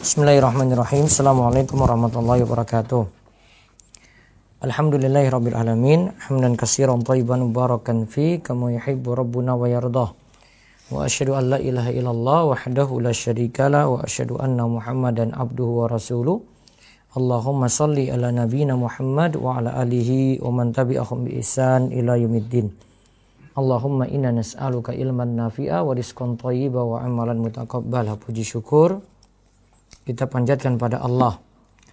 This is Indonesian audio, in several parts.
Bismillahirrahmanirrahim. Assalamualaikum warahmatullahi wabarakatuh. Alhamdulillahirabbil alamin, hamdan katsiran thayyiban mubarakan fi kama yuhibbu rabbuna wa yardah. Wa asyhadu an la ilaha illallah wahdahu la syarikalah wa asyhadu anna Muhammadan abduhu wa rasuluh. Allahumma shalli ala nabiyyina Muhammad wa ala alihi wa man tabi'ahum bi ihsan ila yaumiddin. Allahumma inna nas'aluka ilman nafi'a wa rizqan thayyiba wa amalan mutaqabbala. Puji syukur kita panjatkan pada Allah.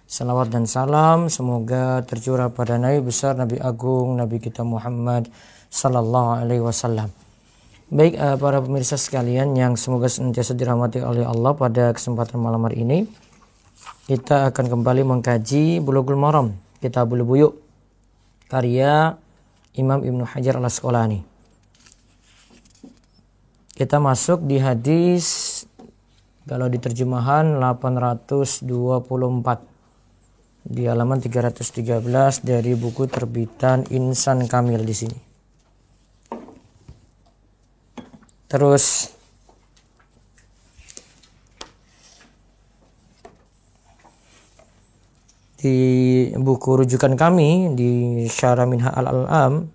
Salawat dan salam semoga tercurah pada Nabi besar, Nabi agung, Nabi kita Muhammad sallallahu alaihi wasallam. Baik para pemirsa sekalian yang semoga senantiasa dirahmati oleh Allah, pada kesempatan malam hari ini kita akan kembali mengkaji Bulughul Maram, Kitabul Buyu', karya Imam Ibnu Hajar Al-Asqalani. Kita masuk di hadis, kalau di terjemahan 824 di halaman 313 dari buku terbitan Insan Kamil di sini. Terus di buku rujukan kami di Syarah Minhaj al-Alam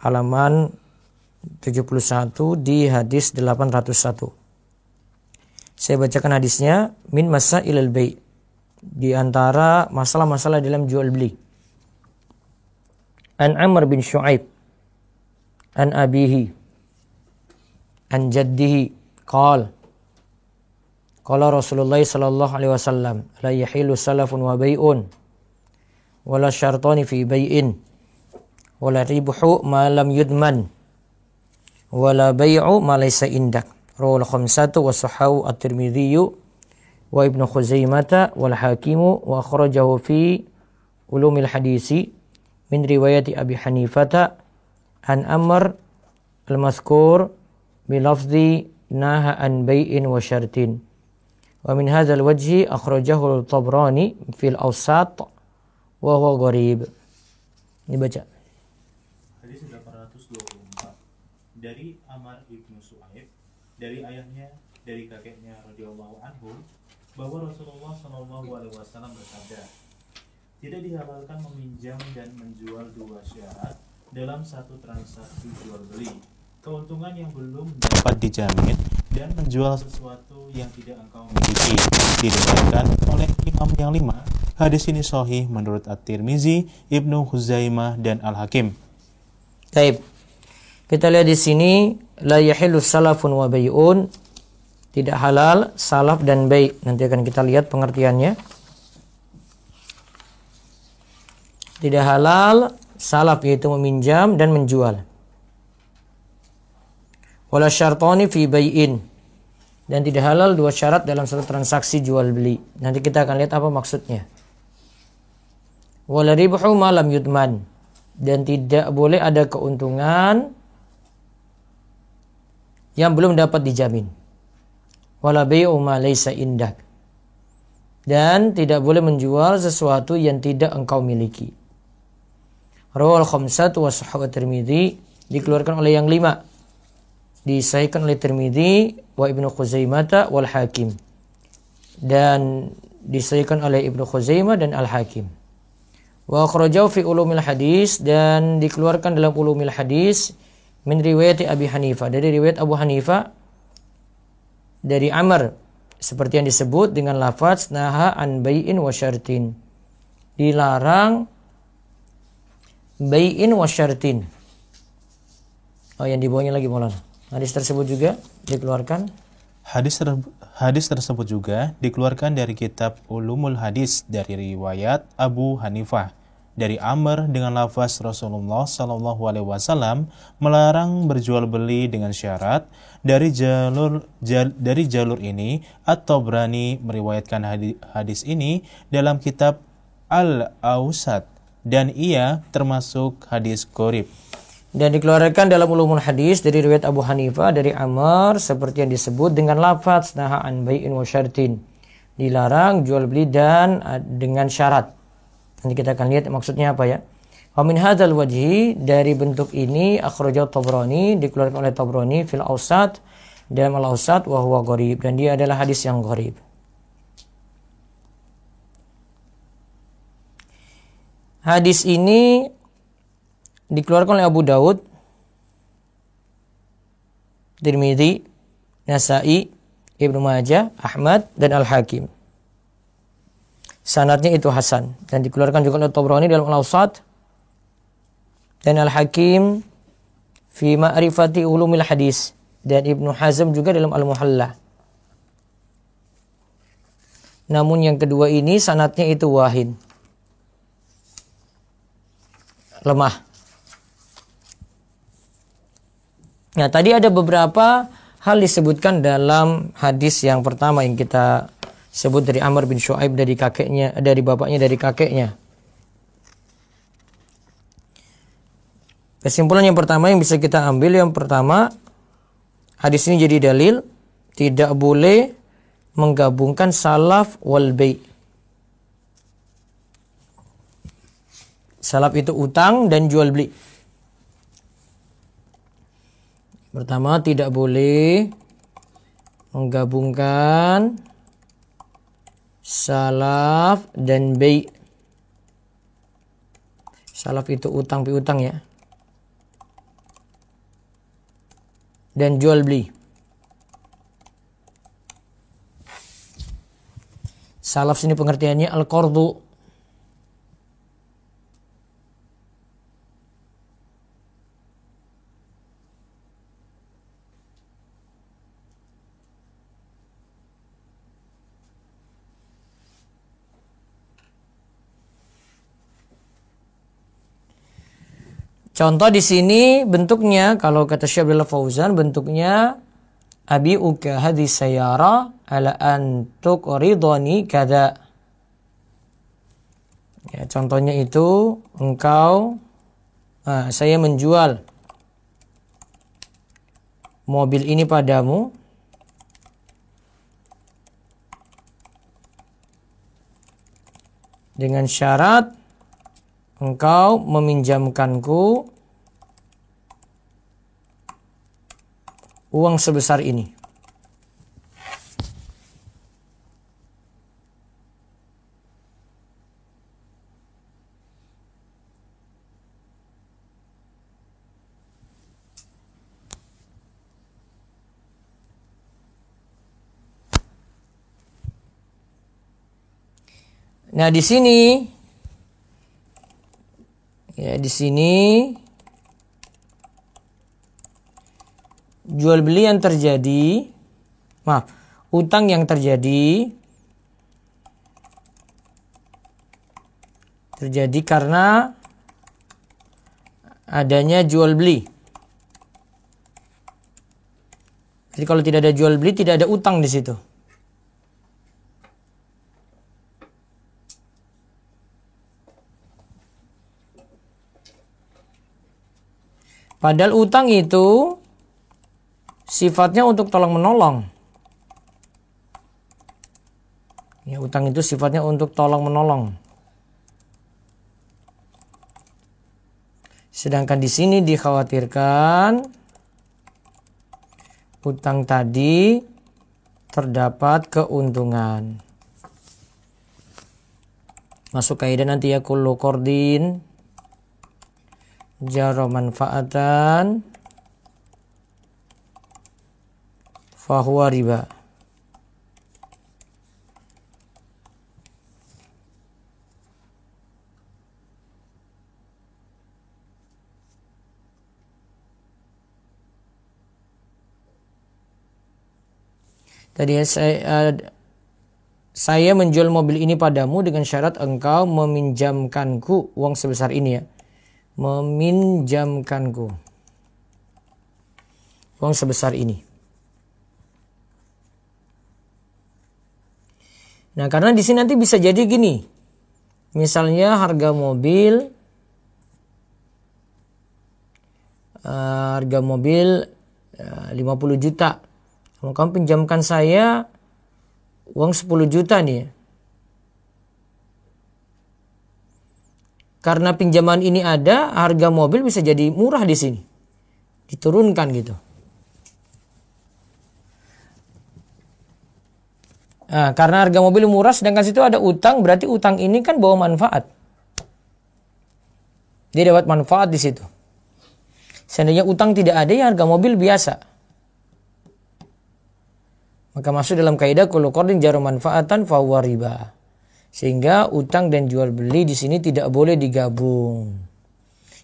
halaman 71 di hadis 801. Saya bacakan hadisnya. Min masailil bai', di antara masalah-masalah dalam jual beli. An Amr bin Shu'aib an abihi an jaddihi qala Rasulullah sallallahu alaihi wasallam la yahilu salafun wa bai'un wala syartani fi bai'in wala ribhu ma lam yudman wala bai'u ma laysa indak. Rawal khamsatu wa sahahu at-Tirmidzi wa Ibnu Khuzaimah wal Hakimu wa akhrajahu fi ulumil hadisi min riwayati Abi Hanifah an Amr al-mazkur bi lafzi naha an bai'in wa syartin. Wa min hadzal wajhi akhrajahu al-Tabrani fil Awsat wa huwa gharib. Dibaca. Hadis 824 dari Amr ibnu Shu'aib, dari ayahnya, dari kakeknya radhiyallahu anhu, bahwa Rasulullah sallallahu alaihi wasallam bersabda, tidak dihalalkan meminjam dan menjual dua syarat dalam satu transaksi jual beli, keuntungan yang belum dapat dijamin, dan menjual sesuatu yang tidak engkau miliki. Diriwayatkan oleh Imam yang 5. Hadis ini sahih menurut At-Tirmidzi, Ibnu Khuzaimah dan Al-Hakim. Baik. Kita lihat di sini, la yahillu salafun wa bai'un, tidak halal salaf dan bai'. Nanti akan kita lihat pengertiannya. Tidak halal salaf, yaitu meminjam dan menjual. Wala syartani fi bai'in, dan tidak halal dua syarat dalam satu transaksi jual beli. Nanti kita akan lihat apa maksudnya. Wala ribhu ma lam yudman, dan tidak boleh ada keuntungan yang belum dapat dijamin. Wala bai'u ma laysa indak, dan tidak boleh menjual sesuatu yang tidak engkau miliki. Rawal khamsatu wa sahahu at-Tirmidzi, dikeluarkan oleh yang 5, disahihkan oleh Tirmidzi wa Ibnu Khuzaimah wal Hakim, dan disahihkan oleh Ibnu Khuzaimah dan Al-Hakim. Wa akhrajahu fi ulumil hadis, dan dikeluarkan dalam ulumil hadis min riwayat Abi Hanifah, dari riwayat Abu Hanifah dari Amr, seperti yang disebut dengan lafaz naha an bai'in wa syartin, dilarang bai'in wa syartin. Oh, yang di bawahnya lagi Maulana. Hadis tersebut juga dikeluarkan. Hadis tersebut juga dikeluarkan dari kitab Ulumul Hadis dari riwayat Abu Hanifah dari Amr dengan lafaz Rasulullah sallallahu alaihi wasallam melarang berjual beli dengan syarat. Dari jalur ini At-Tabrani meriwayatkan hadis ini dalam kitab Al-Awsat, dan ia termasuk hadis gharib. Dan dikeluarkan dalam ulumul hadis dari riwayat Abu Hanifah dari Amr, seperti yang disebut dengan lafaz naha an bai'in wa syartin, dilarang jual beli dan dengan syarat. Nanti kita akan lihat maksudnya apa ya. Wa min hadzal wajhi, dari bentuk ini akhrajahu Tabrani, dikeluarkan oleh Tabrani fil Awsat, dalam Al-Awsat wa huwa gharib, dan dia adalah hadis yang gharib. Hadis ini dikeluarkan oleh Abu Daud, Tirmidzi, Nasa'i, Ibnu Majah, Ahmad, dan Al-Hakim. Sanadnya itu hasan dan dikeluarkan juga oleh Tabrani dalam Al-Awsat dan Al-Hakim fi Ma'rifati Ulumil Hadis dan Ibnu Hazm juga dalam Al-Muhalla. Namun yang kedua ini sanadnya itu wahin, lemah. Nah, tadi ada beberapa hal disebutkan dalam hadis yang pertama yang kita sebut dari Amr bin Shu'aib dari kakeknya, dari bapaknya, dari kakeknya. Kesimpulan yang pertama yang bisa kita ambil, yang pertama, hadis ini jadi dalil tidak boleh menggabungkan salaf wal bai'. Salaf itu utang dan jual beli. Pertama, tidak boleh menggabungkan salaf dan bai'. Salaf itu utang piutang ya. Dan jual beli. Salaf sini pengertiannya al-qardu. Contoh di sini bentuknya, kalau kata Syekh Abdullah Fauzan, bentuknya abi'uka hadhihi sayyara ala an tuqridani kada. Ya, contohnya itu saya menjual mobil ini padamu dengan syarat engkau meminjamkanku uang sebesar ini. Nah, di sini jual beli yang terjadi, utang yang terjadi karena adanya jual beli. Jadi kalau tidak ada jual beli, tidak ada utang di situ. Padahal utang itu sifatnya untuk tolong menolong. Ya, utang itu sifatnya untuk tolong menolong. Sedangkan di sini dikhawatirkan utang tadi terdapat keuntungan. Masuk kaidah nanti ya, kullu qardin jaro manfaatan fahuwa riba. Tadi saya menjual mobil ini padamu dengan syarat engkau meminjamkanku uang sebesar ini ya. Meminjamkanku uang sebesar ini. Nah, karena di sini nanti bisa jadi gini. Misalnya harga mobil 50 juta. Kalau kamu pinjamkan saya uang 10 juta nih ya. Karena pinjaman ini ada, harga mobil bisa jadi murah di sini. Diturunkan gitu. Nah, karena harga mobil murah sedangkan situ ada utang, berarti utang ini kan bawa manfaat. Dia dapat manfaat di situ. Seandainya utang tidak ada, ya harga mobil biasa. Maka masuk dalam kaidah kullu qardin jar manfaatan fa huwa riba. Sehingga utang dan jual beli di sini tidak boleh digabung.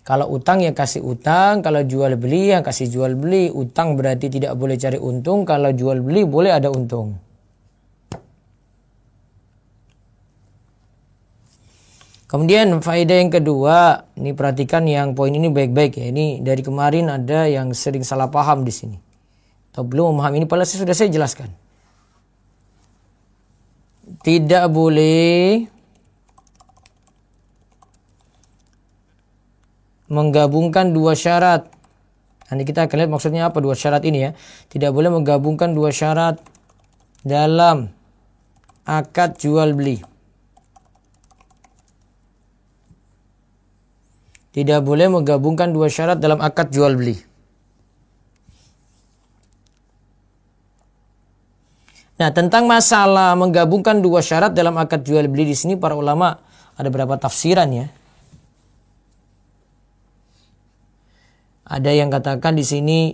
Kalau utang ya kasih utang, kalau jual beli ya kasih jual beli. Utang berarti tidak boleh cari untung, kalau jual beli boleh ada untung. Kemudian faedah yang kedua, ini perhatikan yang poin ini baik-baik ya. Ini dari kemarin ada yang sering salah paham di sini. Atau belum memahami ini, padahal sudah saya jelaskan. Tidak boleh menggabungkan dua syarat. Nanti kita akan lihat maksudnya apa dua syarat ini ya. Tidak boleh menggabungkan dua syarat dalam akad jual beli. Tidak boleh menggabungkan dua syarat dalam akad jual beli. Nah, tentang masalah menggabungkan dua syarat dalam akad jual beli di sini para ulama ada beberapa tafsiran ya. Ada yang katakan di sini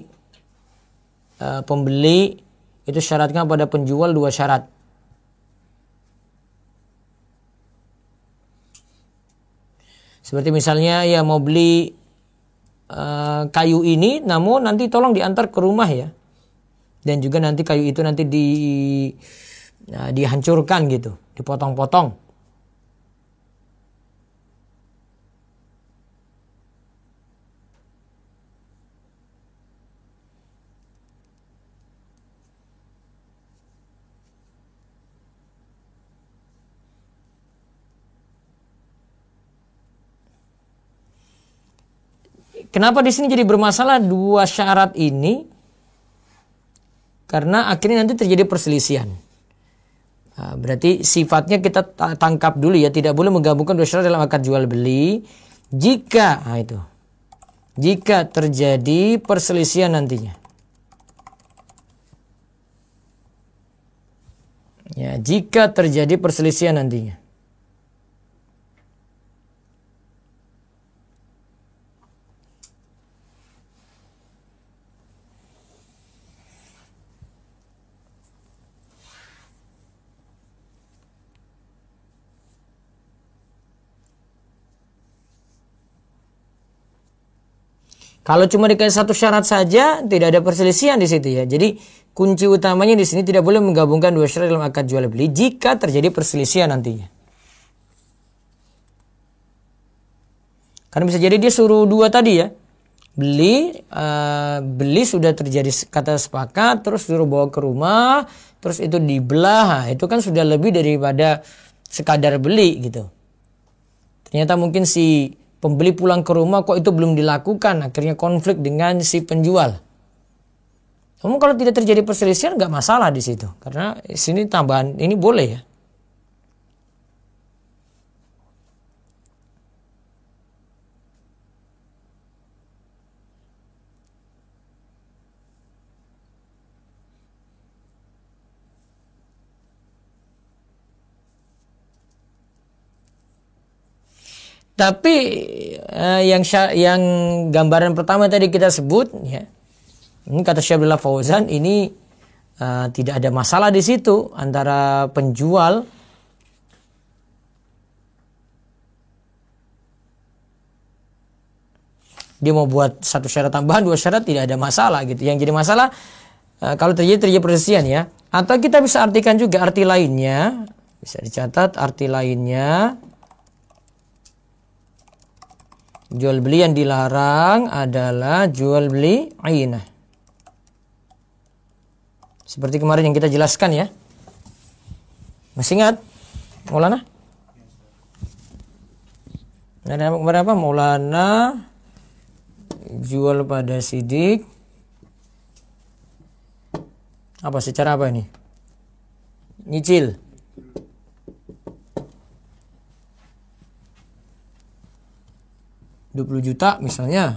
pembeli itu syaratnya pada penjual dua syarat. Seperti misalnya ya mau beli kayu ini, namun nanti tolong diantar ke rumah ya. Dan juga nanti kayu itu nanti dihancurkan gitu, dipotong-potong. Kenapa di sini jadi bermasalah dua syarat ini? Karena akhirnya nanti terjadi perselisihan. Nah, berarti sifatnya kita tangkap dulu ya, tidak boleh menggabungkan dua syarat dalam akad jual beli jika terjadi perselisihan nantinya. Ya, jika terjadi perselisihan nantinya. Kalau cuma dikasih satu syarat saja, tidak ada perselisihan di situ ya. Jadi kunci utamanya di sini tidak boleh menggabungkan dua syarat dalam akad jual beli jika terjadi perselisihan nantinya. Karena bisa jadi dia suruh dua tadi ya. Beli sudah terjadi kata sepakat, terus suruh bawa ke rumah, terus itu dibelah. Nah, itu kan sudah lebih daripada sekadar beli gitu. Ternyata mungkin si pembeli pulang ke rumah kok itu belum dilakukan, akhirnya konflik dengan si penjual. Namun kalau tidak terjadi perselisihan nggak masalah di situ, karena sini tambahan ini boleh ya. Tapi yang gambaran pertama tadi kita sebut ya. Ini kata Syekh Abdullah Fauzan ini tidak ada masalah di situ antara penjual dia mau buat satu syarat tambahan, dua syarat tidak ada masalah gitu. Yang jadi masalah kalau terjadi perselisihan ya. Atau kita bisa artikan juga arti lainnya, bisa dicatat arti lainnya. Jual beli yang dilarang adalah jual beli ainah. Seperti kemarin yang kita jelaskan ya. Masih ingat Maulana? Ada kemarin apa? Maulana jual pada sidik. Apa secara apa ini? Nyicil. $20 juta misalnya.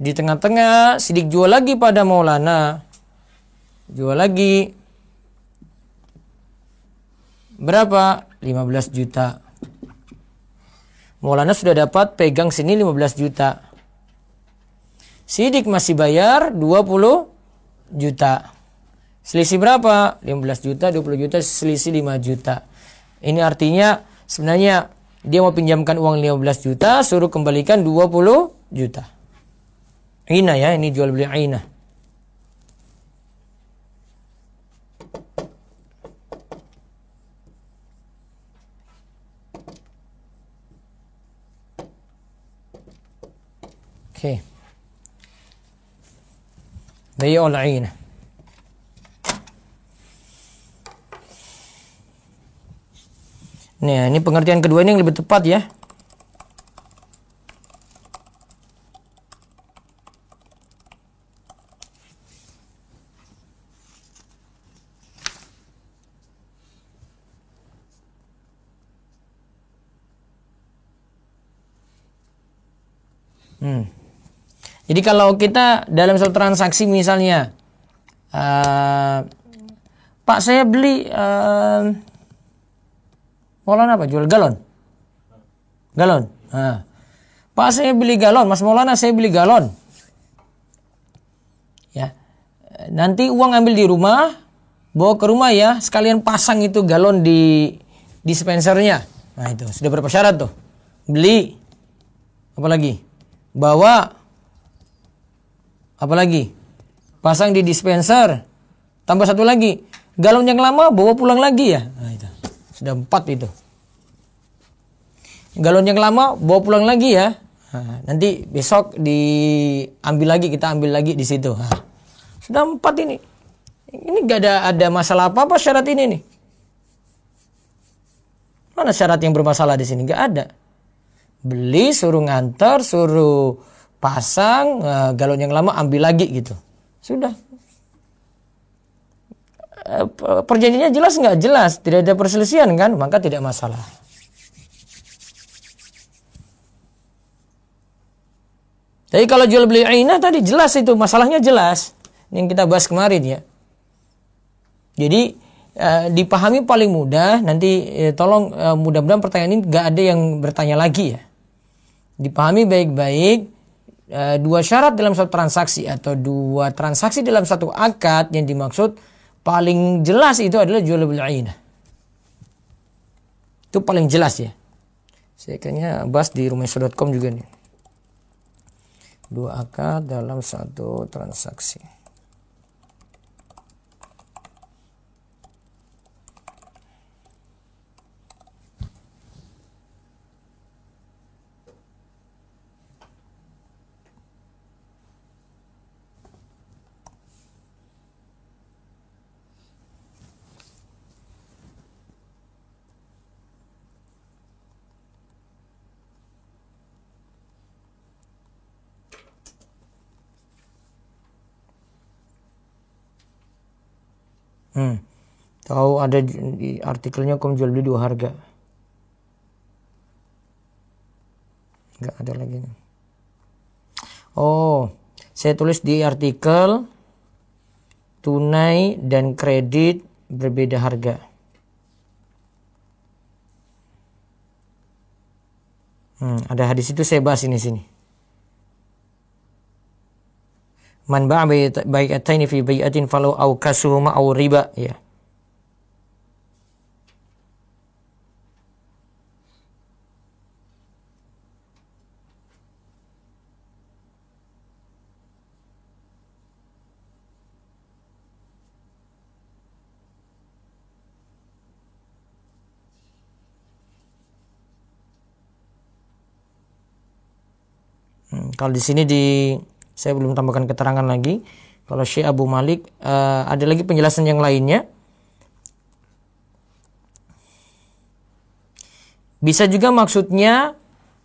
Di tengah-tengah sidik jual lagi pada Maulana. Jual lagi. Berapa? 15 juta. Maulana sudah dapat pegang sini 15 juta. Sidik masih bayar 20 juta. Selisih berapa? 15 juta, 20 juta, selisih 5 juta. Ini artinya sebenarnya dia mau pinjamkan uang 15 juta, suruh kembalikan 20 juta. Ainah ya, ini jual beli ainah. Oke. Bai'ul ainah. Nih, ini pengertian kedua ini yang lebih tepat ya. Jadi kalau kita dalam suatu transaksi misalnya, Pak saya beli Maulana apa? Jual galon. Galon. Pak saya beli galon, Mas Maulana saya beli galon. Ya. Nanti uang ambil di rumah, bawa ke rumah ya, sekalian pasang itu galon di dispensernya. Nah itu sudah berapa syarat tuh? Beli. Apa lagi? Bawa. Apa lagi? Pasang di dispenser. Tambah satu lagi. Galon yang lama bawa pulang lagi ya. Nah itu. Sudah 4 itu. Galon yang lama bawa pulang lagi ya. Nah, nanti besok diambil lagi, kita ambil lagi di situ. Nah, sudah 4 ini. Ini gak ada masalah apa-apa syarat ini nih. Mana syarat yang bermasalah di sini? Gak ada. Beli, suruh nganter, suruh pasang, galon yang lama ambil lagi gitu. Sudah. Perjanjiannya jelas nggak? Jelas. Tidak ada perselisihan kan? Maka tidak masalah. Tapi kalau jual beli ainah tadi jelas itu. Masalahnya jelas. Yang kita bahas kemarin ya. Jadi dipahami paling mudah. Nanti tolong mudah-mudahan pertanyaan ini nggak ada yang bertanya lagi ya. Dipahami baik-baik. 2 syarat dalam satu transaksi atau 2 transaksi dalam satu akad yang dimaksud paling jelas itu adalah jual beli ainah. Itu paling jelas ya. Saya kayaknya bahas di rumahso.com juga nih. 2 akad dalam satu transaksi. Tahu ada di artikelnya kom jual beli 2 harga. Enggak ada lagi. Oh, saya tulis di artikel tunai dan kredit berbeda harga. Ada hadis itu saya bahas ini sini. Man ba'a bai'ataini fi bai'atin falau au kasuhuma au riba ya. Kalau di sini saya belum tambahkan keterangan lagi. Kalau Syekh Abu Malik ada lagi penjelasan yang lainnya. Bisa juga maksudnya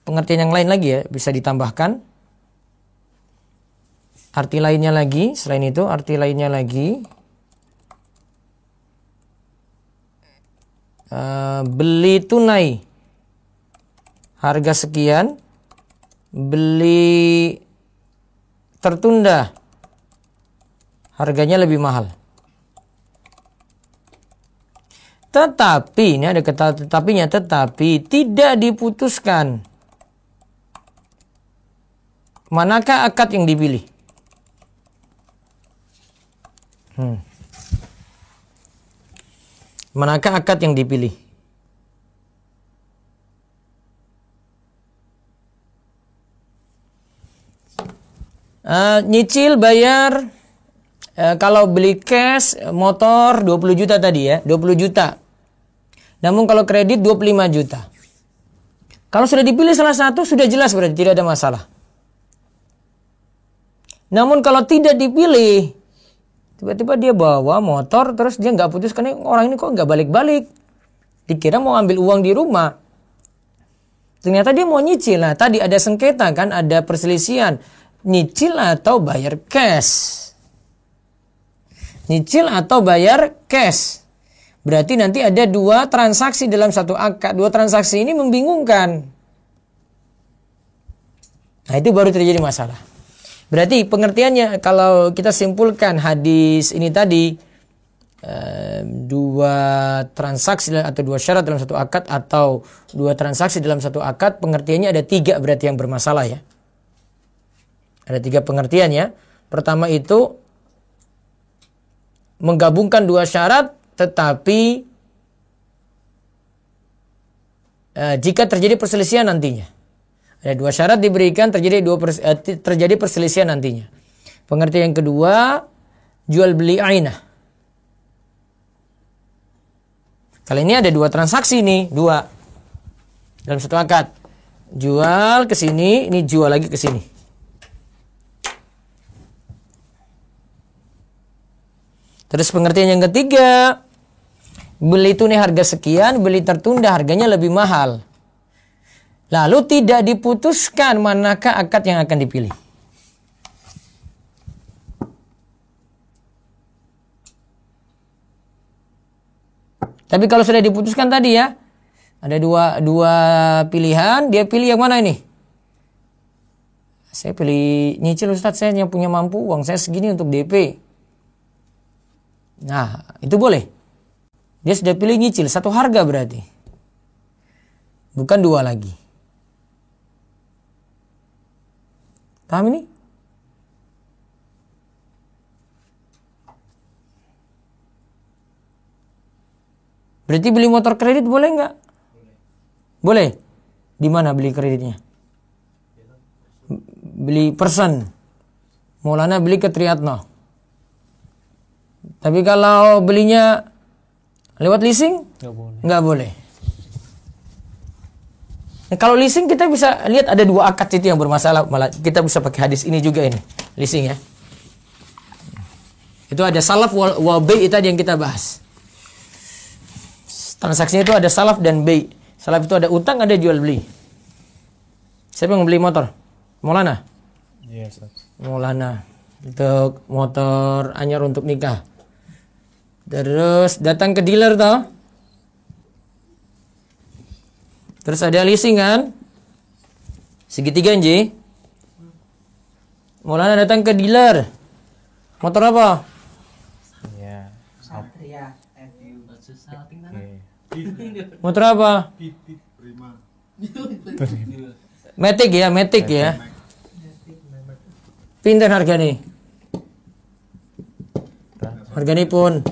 pengertian yang lain lagi ya, bisa ditambahkan. Arti lainnya lagi, selain itu arti lainnya lagi. Beli tunai harga sekian, beli tertunda harganya lebih mahal. Tetapi ini ada kata tetapinya, tetapi tidak diputuskan Manakah akad yang dipilih? Manakah akad yang dipilih? Nyicil bayar kalau beli cash motor 20 juta tadi ya, 20 juta. Namun kalau kredit 25 juta. Kalau sudah dipilih salah satu sudah jelas berarti tidak ada masalah. Namun kalau tidak dipilih, tiba-tiba dia bawa motor terus dia nggak putuskan, orang ini kok nggak balik-balik. Dikira mau ambil uang di rumah. Ternyata dia mau nyicil. Nah tadi ada sengketa kan, ada perselisihan. Nyicil atau bayar cash. Nyicil atau bayar cash. Berarti nanti ada dua transaksi dalam satu akad. Dua transaksi ini membingungkan. Nah itu baru terjadi masalah. Berarti pengertiannya kalau kita simpulkan hadis ini tadi, dua transaksi atau dua syarat dalam satu akad atau dua transaksi dalam satu akad, pengertiannya ada tiga berarti yang bermasalah ya. Ada tiga pengertian ya. Pertama itu menggabungkan dua syarat tetapi jika terjadi perselisihan nantinya. Ada dua syarat diberikan, terjadi perselisihan nantinya. Pengertian yang kedua, jual beli ainah. Kali ini ada dua transaksi nih, dua dalam satu akad. Jual ke sini, ini jual lagi ke sini. Terus pengertian yang ketiga, beli tunai harga sekian, beli tertunda harganya lebih mahal. Lalu tidak diputuskan manakah akad yang akan dipilih. Tapi kalau sudah diputuskan tadi ya, ada dua pilihan, dia pilih yang mana ini? Saya pilih nyicil Ustadz, saya yang punya mampu, uang saya segini untuk DP. Nah, itu boleh. Dia sudah pilih nyicil, satu harga berarti. Bukan dua lagi. Paham ini? Berarti beli motor kredit boleh nggak? Boleh. Di mana beli kreditnya? Beli person. Maulana beli ke Triatno. Tapi kalau belinya lewat leasing? Nggak boleh. Nggak boleh. Nah, kalau leasing kita bisa lihat ada dua akad itu yang bermasalah. Malah kita bisa pakai hadis ini juga ini. Leasing ya. Itu ada salaf wal bay' tadi yang kita bahas. Transaksinya itu ada salaf dan bay'. Salaf itu ada utang, ada jual beli. Siapa yang beli motor? Maulana? Iya, Ustaz. Maulana. Untuk motor anyar untuk nikah. Terus datang ke dealer toh. Terus ada leasing kan? Segitiga Nji. Maulana datang ke dealer. Motor apa? Iya. Satria FU. Motor apa? Matic ya, Matic ya. Pinten harga nih? Harganya pun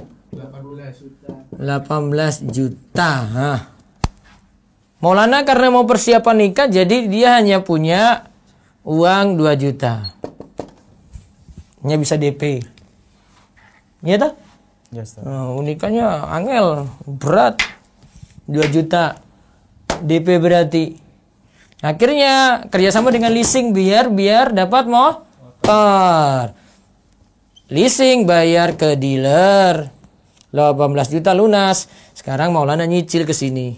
18 juta. Hah. Maulana karena mau persiapan nikah, jadi dia hanya punya uang 2 juta. Hanya bisa DP. Iya tak? Yes, Nikahnya angel, berat. 2 juta. DP berarti. Akhirnya kerjasama dengan leasing biar dapat motor. Leasing bayar ke dealer. 18 juta lunas. Sekarang Maulana nyicil ke sini.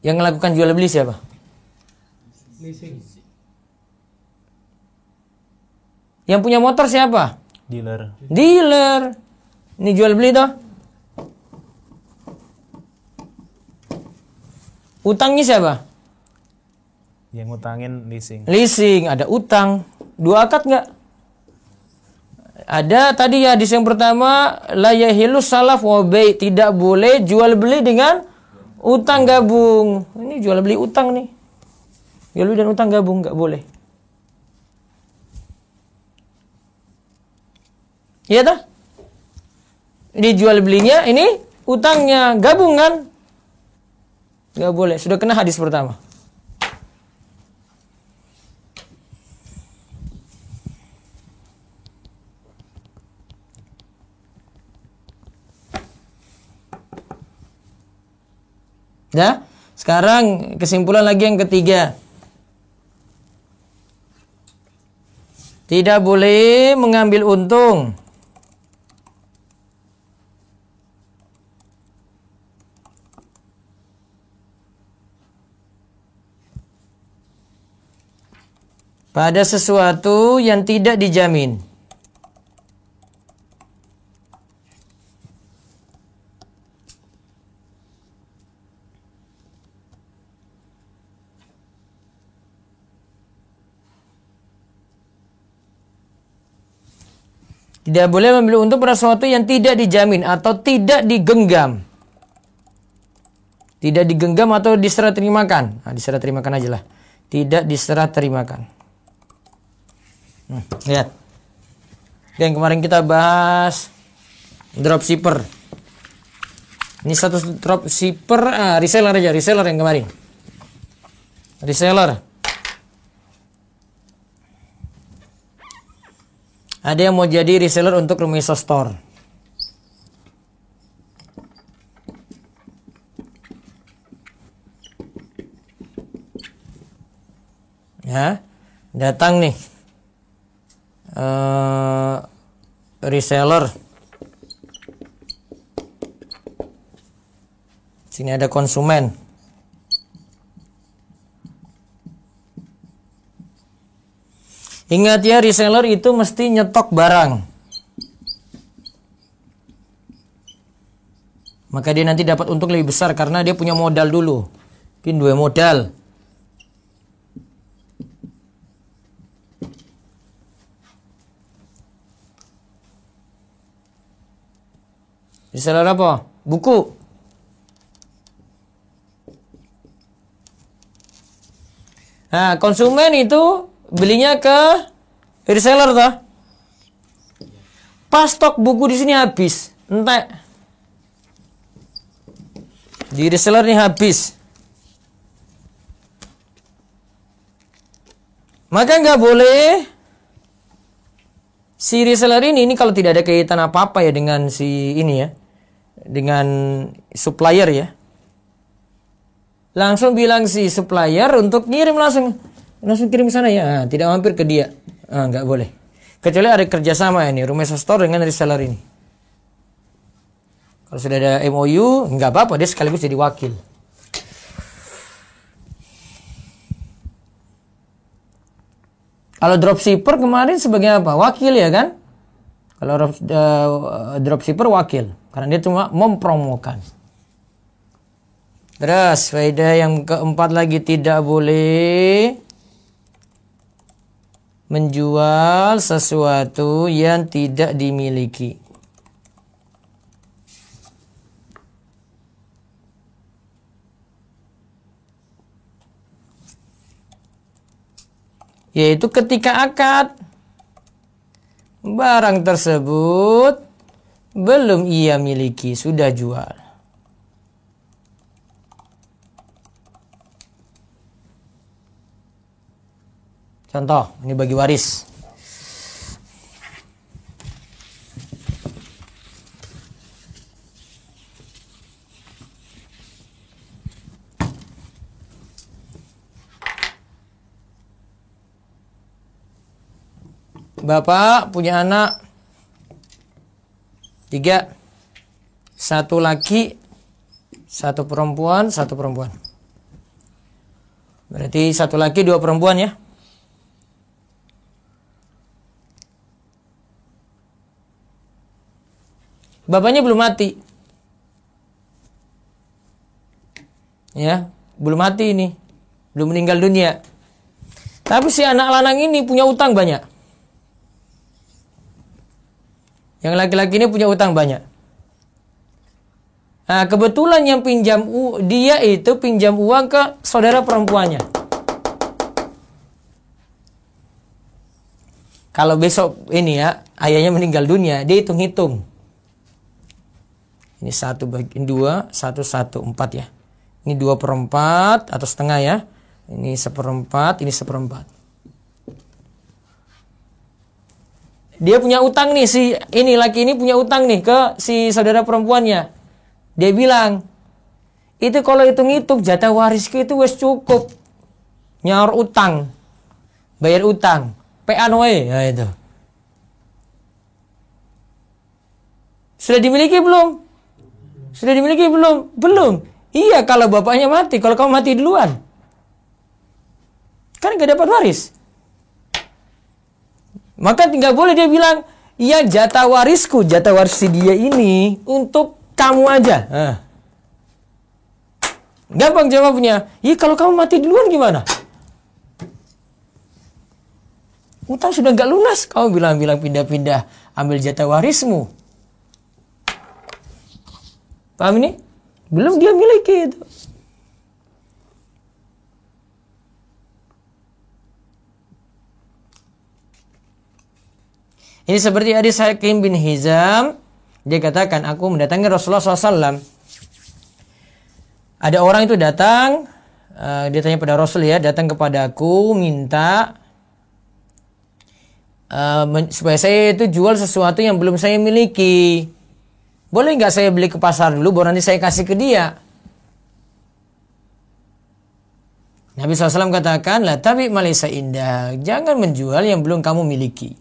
Yang melakukan jual beli siapa? Leasing. Yang punya motor siapa? Dealer. Dealer. Ini jual beli toh. Utangnya siapa? Yang ngutangin leasing. Leasing, ada utang. Dua akad nggak? Ada tadi hadis yang pertama, la yahillu salaf wa bay', tidak boleh jual beli dengan Utang gabung. Ini jual beli utang nih. Jual beli dan utang gabung nggak boleh. Iya dah. Dijual belinya ini utangnya gabung kan? Nggak boleh. Sudah kena hadis pertama. Ya, sekarang kesimpulan lagi yang ketiga. Tidak boleh mengambil untung. Pada sesuatu yang tidak dijamin. Tidak boleh mengambil untung pada sesuatu yang tidak dijamin atau tidak digenggam. Tidak digenggam atau diserah terimakan. Nah, diserah terimakan aja lah. Tidak diserah terimakan. Lihat. Yang kemarin kita bahas dropshipper. Ini satu dropshipper, reseller aja, reseller yang kemarin. Reseller. Ada yang mau jadi reseller untuk Rumeso Store. Ya, datang nih reseller. Sini ada konsumen. Ingat ya, reseller itu mesti nyetok barang. Maka dia nanti dapat untung lebih besar karena dia punya modal dulu. Mungkin 2 modal. Reseller apa? Buku. Nah, konsumen itu belinya ke reseller toh. Pas stok buku di sini habis, entek. Di reseller ini habis. Maka nggak boleh si reseller ini kalau tidak ada kaitan apa-apa ya dengan si ini ya, dengan supplier ya. Langsung bilang si supplier untuk ngirim langsung kirim ke sana ya. Nah, tidak mampir ke dia. Nggak boleh. Kecuali ada kerjasama ini Rumeso Store dengan reseller ini. Kalau sudah ada MOU, nggak apa-apa, dia sekaligus jadi wakil. Kalau dropshipper kemarin sebagai apa? Wakil ya kan? Kalau dropshipper wakil, karena dia cuma mempromokan. Terus faedah yang keempat lagi, tidak boleh menjual sesuatu yang tidak dimiliki. Yaitu ketika akad barang tersebut belum ia miliki, sudah jual. Contoh, ini bagi waris. Bapak punya anak 3. 1 laki, 1 perempuan, 1 perempuan. Berarti 1 laki 2 perempuan ya. Bapaknya belum mati. Ya, belum mati ini. Belum meninggal dunia. Tapi si anak lanang ini punya utang banyak. Yang laki-laki ini punya utang banyak. Nah, kebetulan yang dia itu pinjam uang ke saudara perempuannya. Kalau besok ini ya, ayahnya meninggal dunia, dia hitung-hitung. Ini 1/2, 1/4 ya. Ini 2/4 atau setengah ya. Ini 1/4, ini 1/4. Dia punya utang nih, laki ini punya utang nih ke si saudara perempuannya. Dia bilang, itu kalau hitung-hitung jatah warisku itu wes cukup. Nyaur utang. Bayar utang. PA noe, ya itu. Sudah dimiliki belum? Sudah dimiliki belum? Belum. Iya, kalau bapaknya mati, kalau kamu mati duluan. Kan gak dapat waris. Maka tidak boleh dia bilang, iya jatah warisku, jatah waris dia ini untuk kamu aja. Nah. Gampang jawabnya. Iya kalau kamu mati duluan gimana? Utang sudah gak lunas. Kamu bilang pindah-pindah ambil jatah warismu. Paham ini? Belum dia miliki itu. Ini seperti hadis Hakim bin Hizam. Dia katakan, aku mendatangi Rasulullah SAW. Ada orang itu datang, dia tanya pada Rasul ya, datang kepada aku minta supaya saya itu jual sesuatu yang belum saya miliki. Boleh nggak saya beli ke pasar dulu, baru nanti saya kasih ke dia? Nabi SAW katakan, lah tapi malaysa indah, jangan menjual yang belum kamu miliki.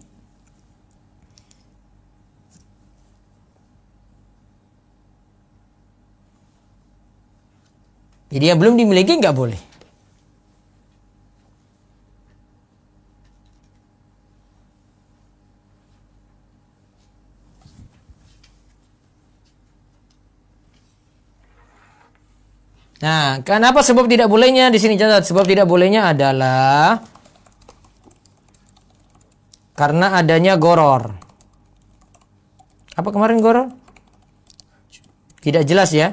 Jadi yang belum dimiliki nggak boleh. Nah, kenapa sebab tidak bolehnya? Di sini catat, sebab tidak bolehnya adalah karena adanya goror. Apa kemarin goror? Tidak jelas ya.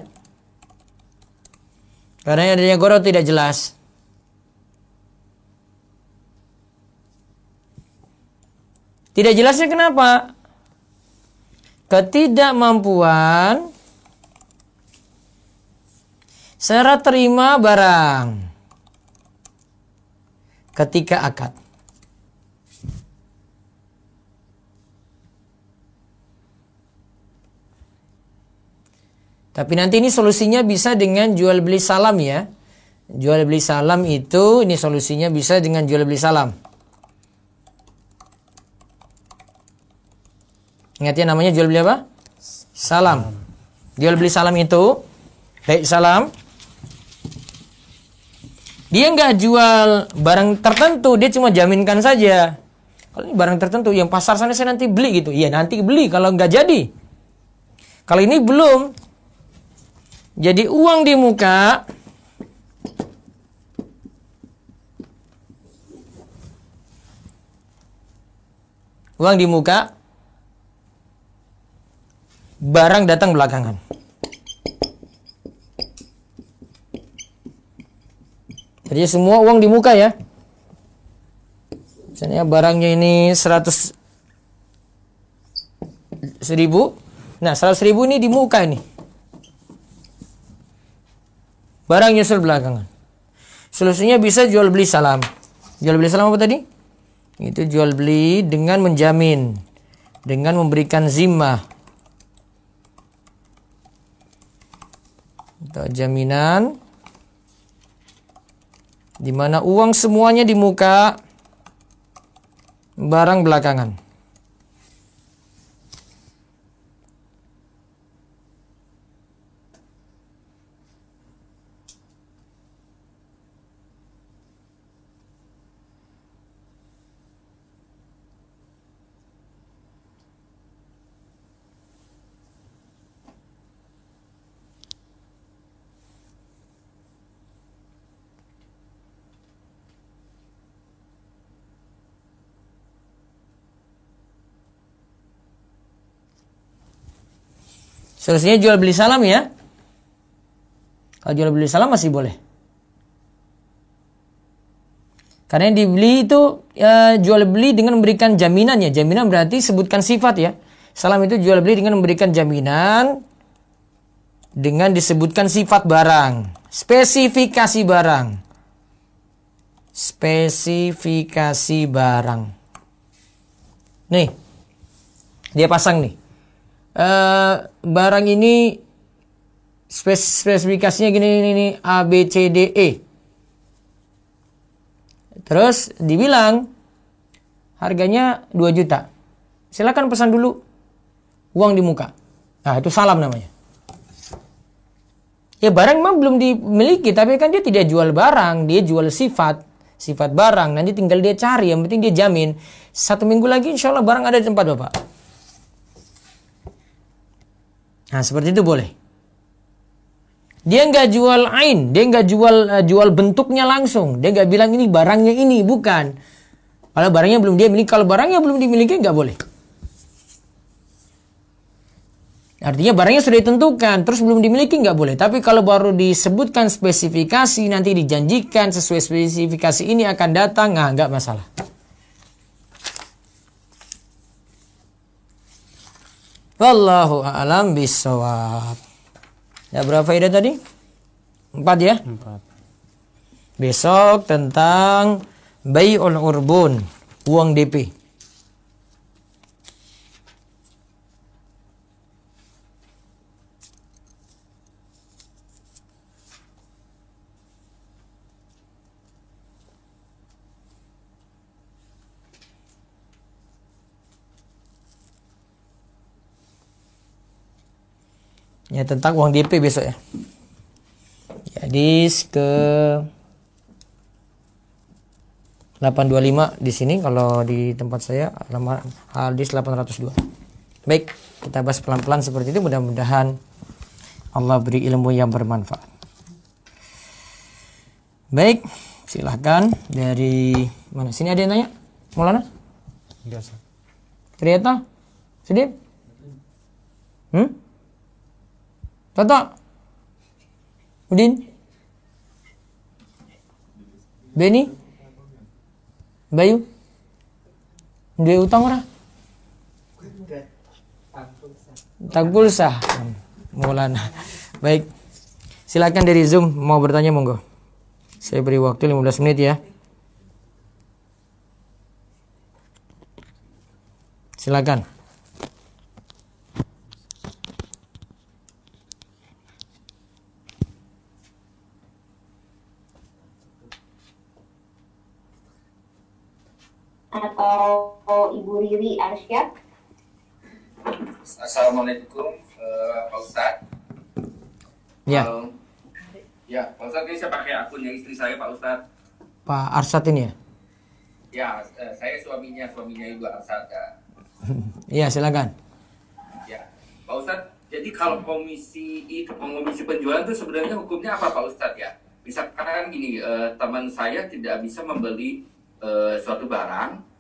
Karena adanya goror tidak jelas. Tidak jelasnya kenapa? Ketidakmampuan serah terima barang ketika akad. Tapi nanti ini solusinya bisa dengan jual beli salam ya. Jual beli salam itu ini solusinya bisa dengan jual beli salam. Ingat ya namanya jual beli apa? Salam. Jual beli salam itu baik salam. Dia nggak jual barang tertentu, dia cuma jaminkan saja. Kalau ini barang tertentu yang pasar sana saya nanti beli gitu. Iya nanti beli kalau nggak jadi. Kalau ini belum. Jadi uang di muka barang datang belakangan. Jadi semua uang di muka ya. Misalnya barangnya ini 100.000. Nah 100.000 ini di muka ini. Barang nyusul belakangan. Solusinya bisa jual beli salam. Jual beli salam apa tadi? Itu jual beli dengan menjamin, dengan memberikan zimmah atau jaminan, di mana uang semuanya di muka, barang belakangan. Solusinya jual beli salam ya. Kalau jual beli salam masih boleh. Karena yang dibeli itu jual beli dengan memberikan jaminan ya. Jaminan berarti sebutkan sifat ya. Salam itu jual beli dengan memberikan jaminan dengan disebutkan sifat barang, spesifikasi barang. Spesifikasi barang. Nih. Dia pasang nih. Barang ini spesifikasinya gini A B C D E. Terus dibilang harganya 2 juta. Silakan pesan dulu. Uang di muka. Nah, itu salam namanya. Ya barang memang belum dimiliki, tapi kan dia tidak jual barang, dia jual sifat barang. Nanti tinggal dia cari, yang penting dia jamin 1 minggu lagi insya Allah barang ada di tempat Bapak. Nah, seperti itu boleh. Dia nggak jual ain, dia nggak jual bentuknya langsung. Dia nggak bilang ini barangnya ini, bukan. Kalau barangnya belum dia miliki, kalau barangnya belum dimiliki nggak boleh. Artinya barangnya sudah ditentukan, terus belum dimiliki nggak boleh. Tapi kalau baru disebutkan spesifikasi, nanti dijanjikan sesuai spesifikasi ini akan datang, nah nggak masalah. Wallahu a'lam bishawab. Ya berapa faedah tadi? 4 ya? 4. Besok tentang bai'ul urbun, uang DP. Ya tentang uang DP besok ya. Hadis ke 825 di sini, kalau di tempat saya hadis 802. Baik, kita bahas pelan-pelan seperti itu, mudah-mudahan Allah beri ilmu yang bermanfaat. Baik, silahkan dari mana? Sini ada yang nanya? Maulana? Enggak, Ustaz. Ternyata? Sedih? Toto? Udin? Beni? Bayu? Duwe utang ora? Tak pulsa. Maulana. Baik. Silakan dari Zoom mau bertanya monggo. Saya beri waktu 15 menit ya. Silakan. Atau Ibu Riri Arsyad. Assalamualaikum Pak Ustadz. Ya. Ya, Pak Ustadz, ini saya pakai akunnya istri saya, Pak Ustadz. Pak Arsyad ini ya? Ya, saya suaminya Ibu Arsyad. Iya, silakan. Ya, Pak Ustadz, jadi kalau komisi penjualan itu sebenarnya hukumnya apa, Pak Ustadz ya? Misalkan gini, teman saya tidak bisa membeli suatu barang,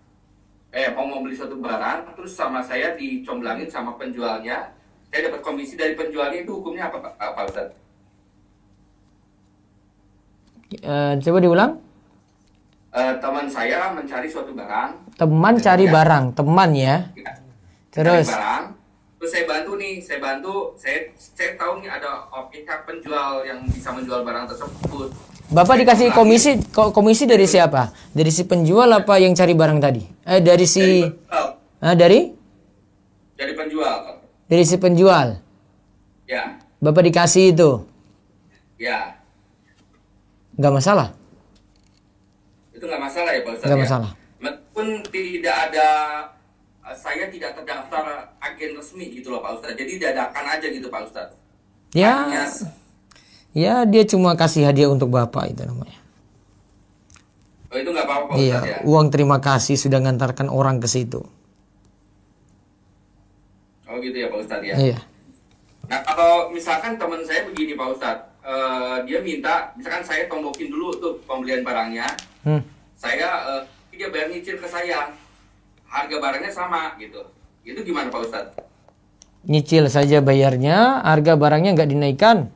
mau membeli suatu barang, terus sama saya dicomblangin sama penjualnya, saya dapat komisi dari penjualnya, itu hukumnya apa, Pak Ustadz? Coba diulang. Teman saya mencari suatu barang. Teman cari barang, teman ya. Ya, Terus. cari barang, terus saya bantu, saya tahu nih ada pihak penjual yang bisa menjual barang tersebut. Bapak dikasih komisi dari siapa? Dari si penjual apa yang cari barang tadi? Dari si dari penjual. Dari si penjual. Ya. Bapak dikasih itu. Ya. Nggak masalah. Itu nggak masalah ya Pak Ustadz? Nggak ya? masalah. Meskipun tidak ada, saya tidak terdaftar agen resmi gitu loh Pak Ustadz. Jadi dadakan aja gitu Pak Ustadz. Ya. Ya dia cuma kasih hadiah untuk Bapak itu namanya. Oh itu nggak apa-apa Pak Iya, Ustadz ya? uang terima kasih sudah ngantarkan orang ke situ. Oh gitu ya Pak Ustadz ya? Iya. Nah kalau misalkan teman saya begini Pak Ustadz, dia minta, misalkan saya tombokin dulu tuh pembelian barangnya, saya dia bayar nyicil ke saya, harga barangnya sama gitu, itu gimana Pak Ustadz? Nyicil saja bayarnya, harga barangnya nggak dinaikkan.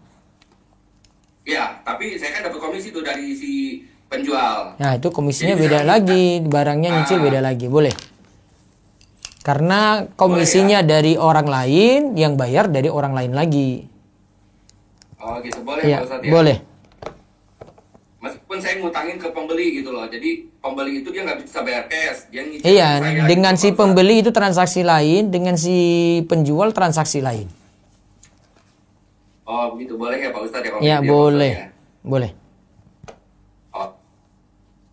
Ya, tapi saya kan dapat komisi tuh dari si penjual. Nah, itu komisinya Jadi beda misalnya- lagi, barangnya nyicil beda lagi, boleh. Karena komisinya Boleh, dari orang lain, yang bayar dari orang lain lagi. Oh gitu, boleh Iya, Pak Ustadz ya? boleh. Meskipun saya ngutangin ke pembeli gitu loh, jadi pembeli itu dia nggak bisa bayar cash, dia nyicil Iya, saya dengan gitu, si Pak Ustadz. pembeli itu transaksi lain, dengan si penjual transaksi lain. Oh begitu, boleh ya Pak Ustadz ya? kalau Ya, gitu ya, Pak boleh. Ustadz, ya? Boleh. Oh,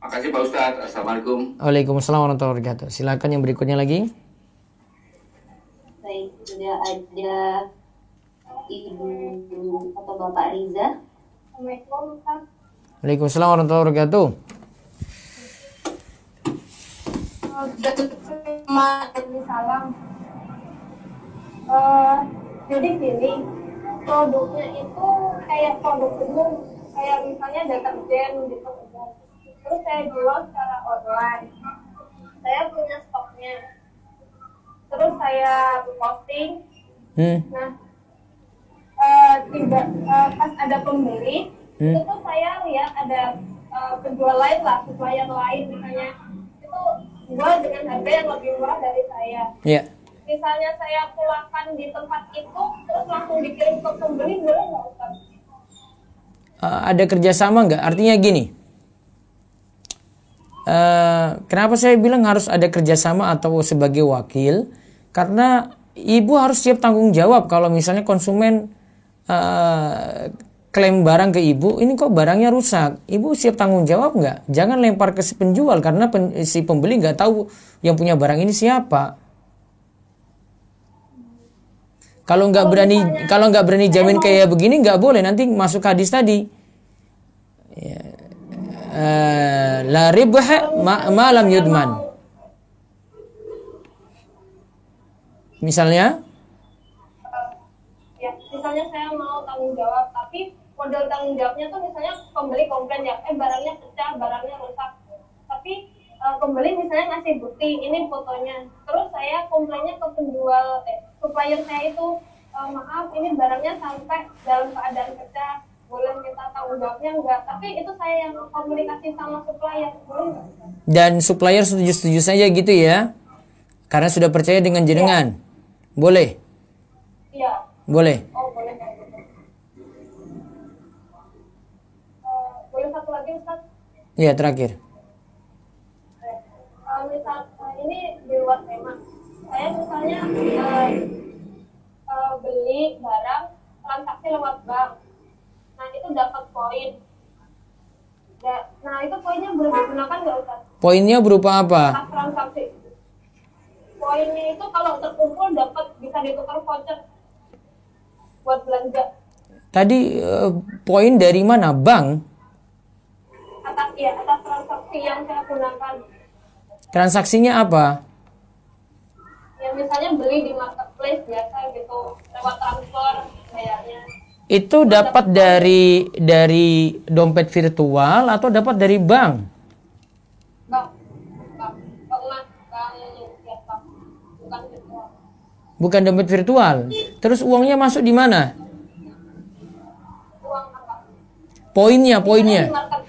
makasih Pak Ustadz. Assalamualaikum. Waalaikumsalam warahmatullahi wabarakatuh. Silakan yang berikutnya lagi. Baik, sudah ada Ibu atau Bapak Riza. Assalamualaikum, Ustaz. Waalaikumsalam warahmatullahi wabarakatuh. Salam. Jadi gini, produknya itu kayak produk umum, kayak misalnya deterjen gitu. Terus saya jual secara online. Saya punya stoknya. Terus saya posting. Nah, pas ada pembeli, itu tuh saya lihat ada penjual lain lah, supplier lain misalnya. Itu jual dengan harga yang lebih murah dari saya. Iya. Misalnya saya pulangkan di tempat itu, terus langsung dikirim ke pembeli, boleh nggak Ustaz? Ada kerjasama nggak? Artinya gini. Kenapa saya bilang harus ada kerjasama atau sebagai wakil? Karena ibu harus siap tanggung jawab kalau misalnya konsumen klaim barang ke ibu, ini kok barangnya rusak. Ibu siap tanggung jawab nggak? Jangan lempar ke si penjual karena si pembeli nggak tahu yang punya barang ini siapa. Kalau nggak berani jamin kayak begini nggak boleh, nanti masuk hadis tadi. Ya. La ribha ma lam yudman. Misalnya? Ya, misalnya saya mau tanggung jawab, tapi model tanggung jawabnya tuh misalnya pembeli komplain ya, barangnya pecah, barangnya rusak. Tapi pembeli misalnya ngasih bukti, ini fotonya. Terus saya komplainnya ke penjual, supplier saya itu, maaf ini barangnya sampai dalam keadaan pecah, boleh minta tanggung jawabnya enggak? Tapi itu saya yang komunikasi sama supplier, boleh nggak? Dan supplier setuju-setuju saja gitu ya? Karena sudah percaya dengan jenengan. Boleh? Iya. Boleh. Oh, boleh. Boleh satu lagi, Ustaz? Ya, terakhir. Misal ini di luar tema. Saya misalnya beli barang transaksi lewat bank. Nah, itu dapat poin. Nah, itu poinnya boleh digunakan nggak, Ustaz? Poinnya berupa apa? Pas transaksi. Poinnya itu kalau terkumpul dapat bisa ditukar voucher buat belanja. Tadi poin dari mana? Bank? Atas transaksi yang saya gunakan. Transaksinya apa? Ya misalnya beli di marketplace biasa gitu, lewat transfer bayarnya. Itu dapat dari dompet virtual atau dapat dari bank? Bang, ya bang, bukan virtual. Bukan dompet virtual. Terus uangnya masuk di mana? Uang apa? Poinnya. Misalnya di market,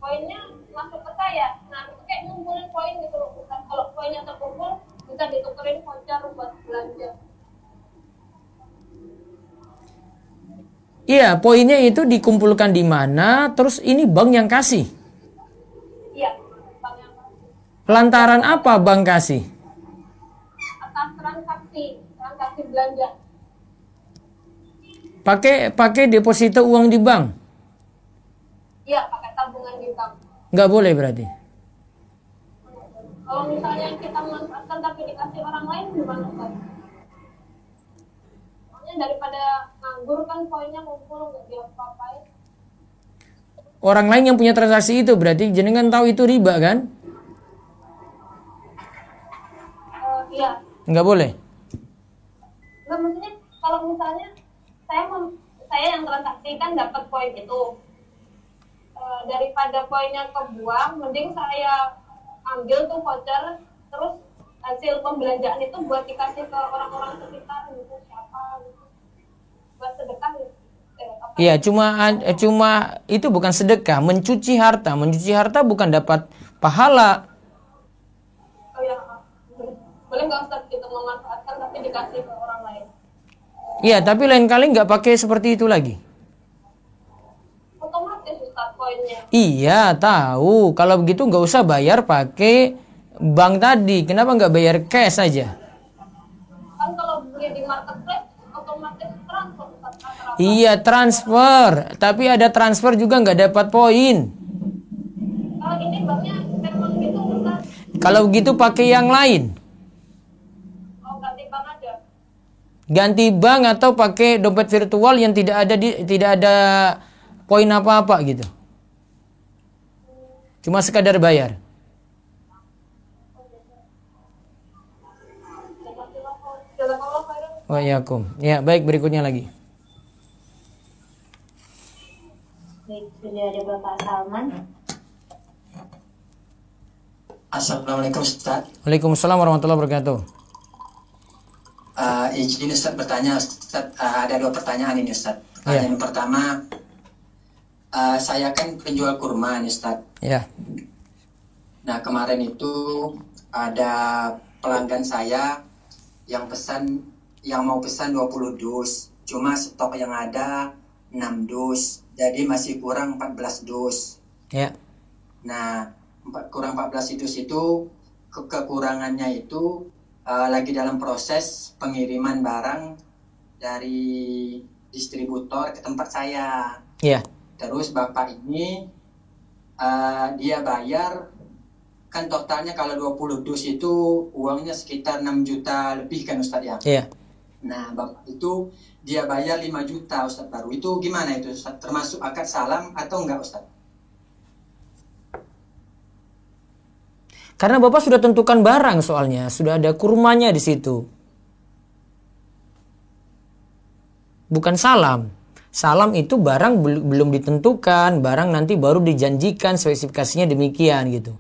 poinnya masuk ke saya. Nah itu kayak ngumpulin poin gitu loh. Bukan kalau poinnya terkumpul bisa ditukerin voucher buat belanja. Iya, poinnya itu dikumpulkan di mana? Terus ini bank yang kasih. Iya, bang yang Lantaran apa bank kasih? atas transaksi belanja. Pakai deposito uang di bank? Iya, pakai tabungan di bank. Nggak boleh berarti. Kalau misalnya kita manfaatkan tapi dikasih orang lain gimana Ustaz? Soalnya daripada nganggur kan poinnya kumpul nggak diapa-apain. Orang lain yang punya transaksi itu berarti jenengan tahu itu riba kan? Iya. Nggak boleh. Nggak, maksudnya kalau misalnya saya yang transaksi kan dapat poin itu. Daripada poinnya kebuang, mending saya ambil tuh voucher, terus hasil pembelanjaan itu buat dikasih ke orang-orang sekitar gitu, siapa gitu, buat sedekah gitu. Iya, cuma itu bukan sedekah, mencuci harta. Mencuci harta bukan dapat pahala. Oh ya, boleh nggak Ustaz kita memanfaatkan tapi dikasih ke orang lain? Iya, tapi lain kali nggak pakai seperti itu lagi. Otomatis Ustaz poinnya. Iya, tahu. Kalau begitu nggak usah bayar pakai bank tadi. Kenapa nggak bayar cash saja? Kan kalau beli di marketplace otomatis transfer Ustaz. Iya, transfer. Tapi ada transfer juga nggak dapat poin. Ini banknya memang gitu Ustaz. Kalau begitu pakai yang lain. Oh, ganti bank aja. Ganti bank atau pakai dompet virtual yang tidak ada poin apa-apa gitu. Cuma sekadar bayar. Waalaikumsalam. Ya, baik, berikutnya lagi. Baik, sudah ada Bapak Salman. Assalamualaikum Ustaz. Waalaikumsalam warahmatullahi wabarakatuh. Izin Ustaz bertanya, Ustaz, ada 2 pertanyaan ini Ustaz. Pertanyaan yang pertama, saya kan penjual kurma nih Ustaz. Ya. Nah kemarin itu ada pelanggan saya yang mau pesan 20 dus, cuma stok yang ada 6 dus, jadi masih kurang 14 dus. Ya. Nah kurang 14 dus itu kekurangannya itu lagi dalam proses pengiriman barang dari distributor ke tempat saya. Iya. Terus bapak ini dia bayar, kan totalnya kalau 20 dus itu uangnya sekitar 6 juta lebih kan Ustadz ya? Iya. Nah bapak itu dia bayar 5 juta Ustadz baru. Itu gimana itu Ustadz? Termasuk akad salam atau enggak Ustadz? Karena Bapak sudah tentukan barang soalnya, sudah ada kurmanya di situ. Bukan salam. Salam itu barang belum ditentukan, barang nanti baru dijanjikan spesifikasinya demikian gitu.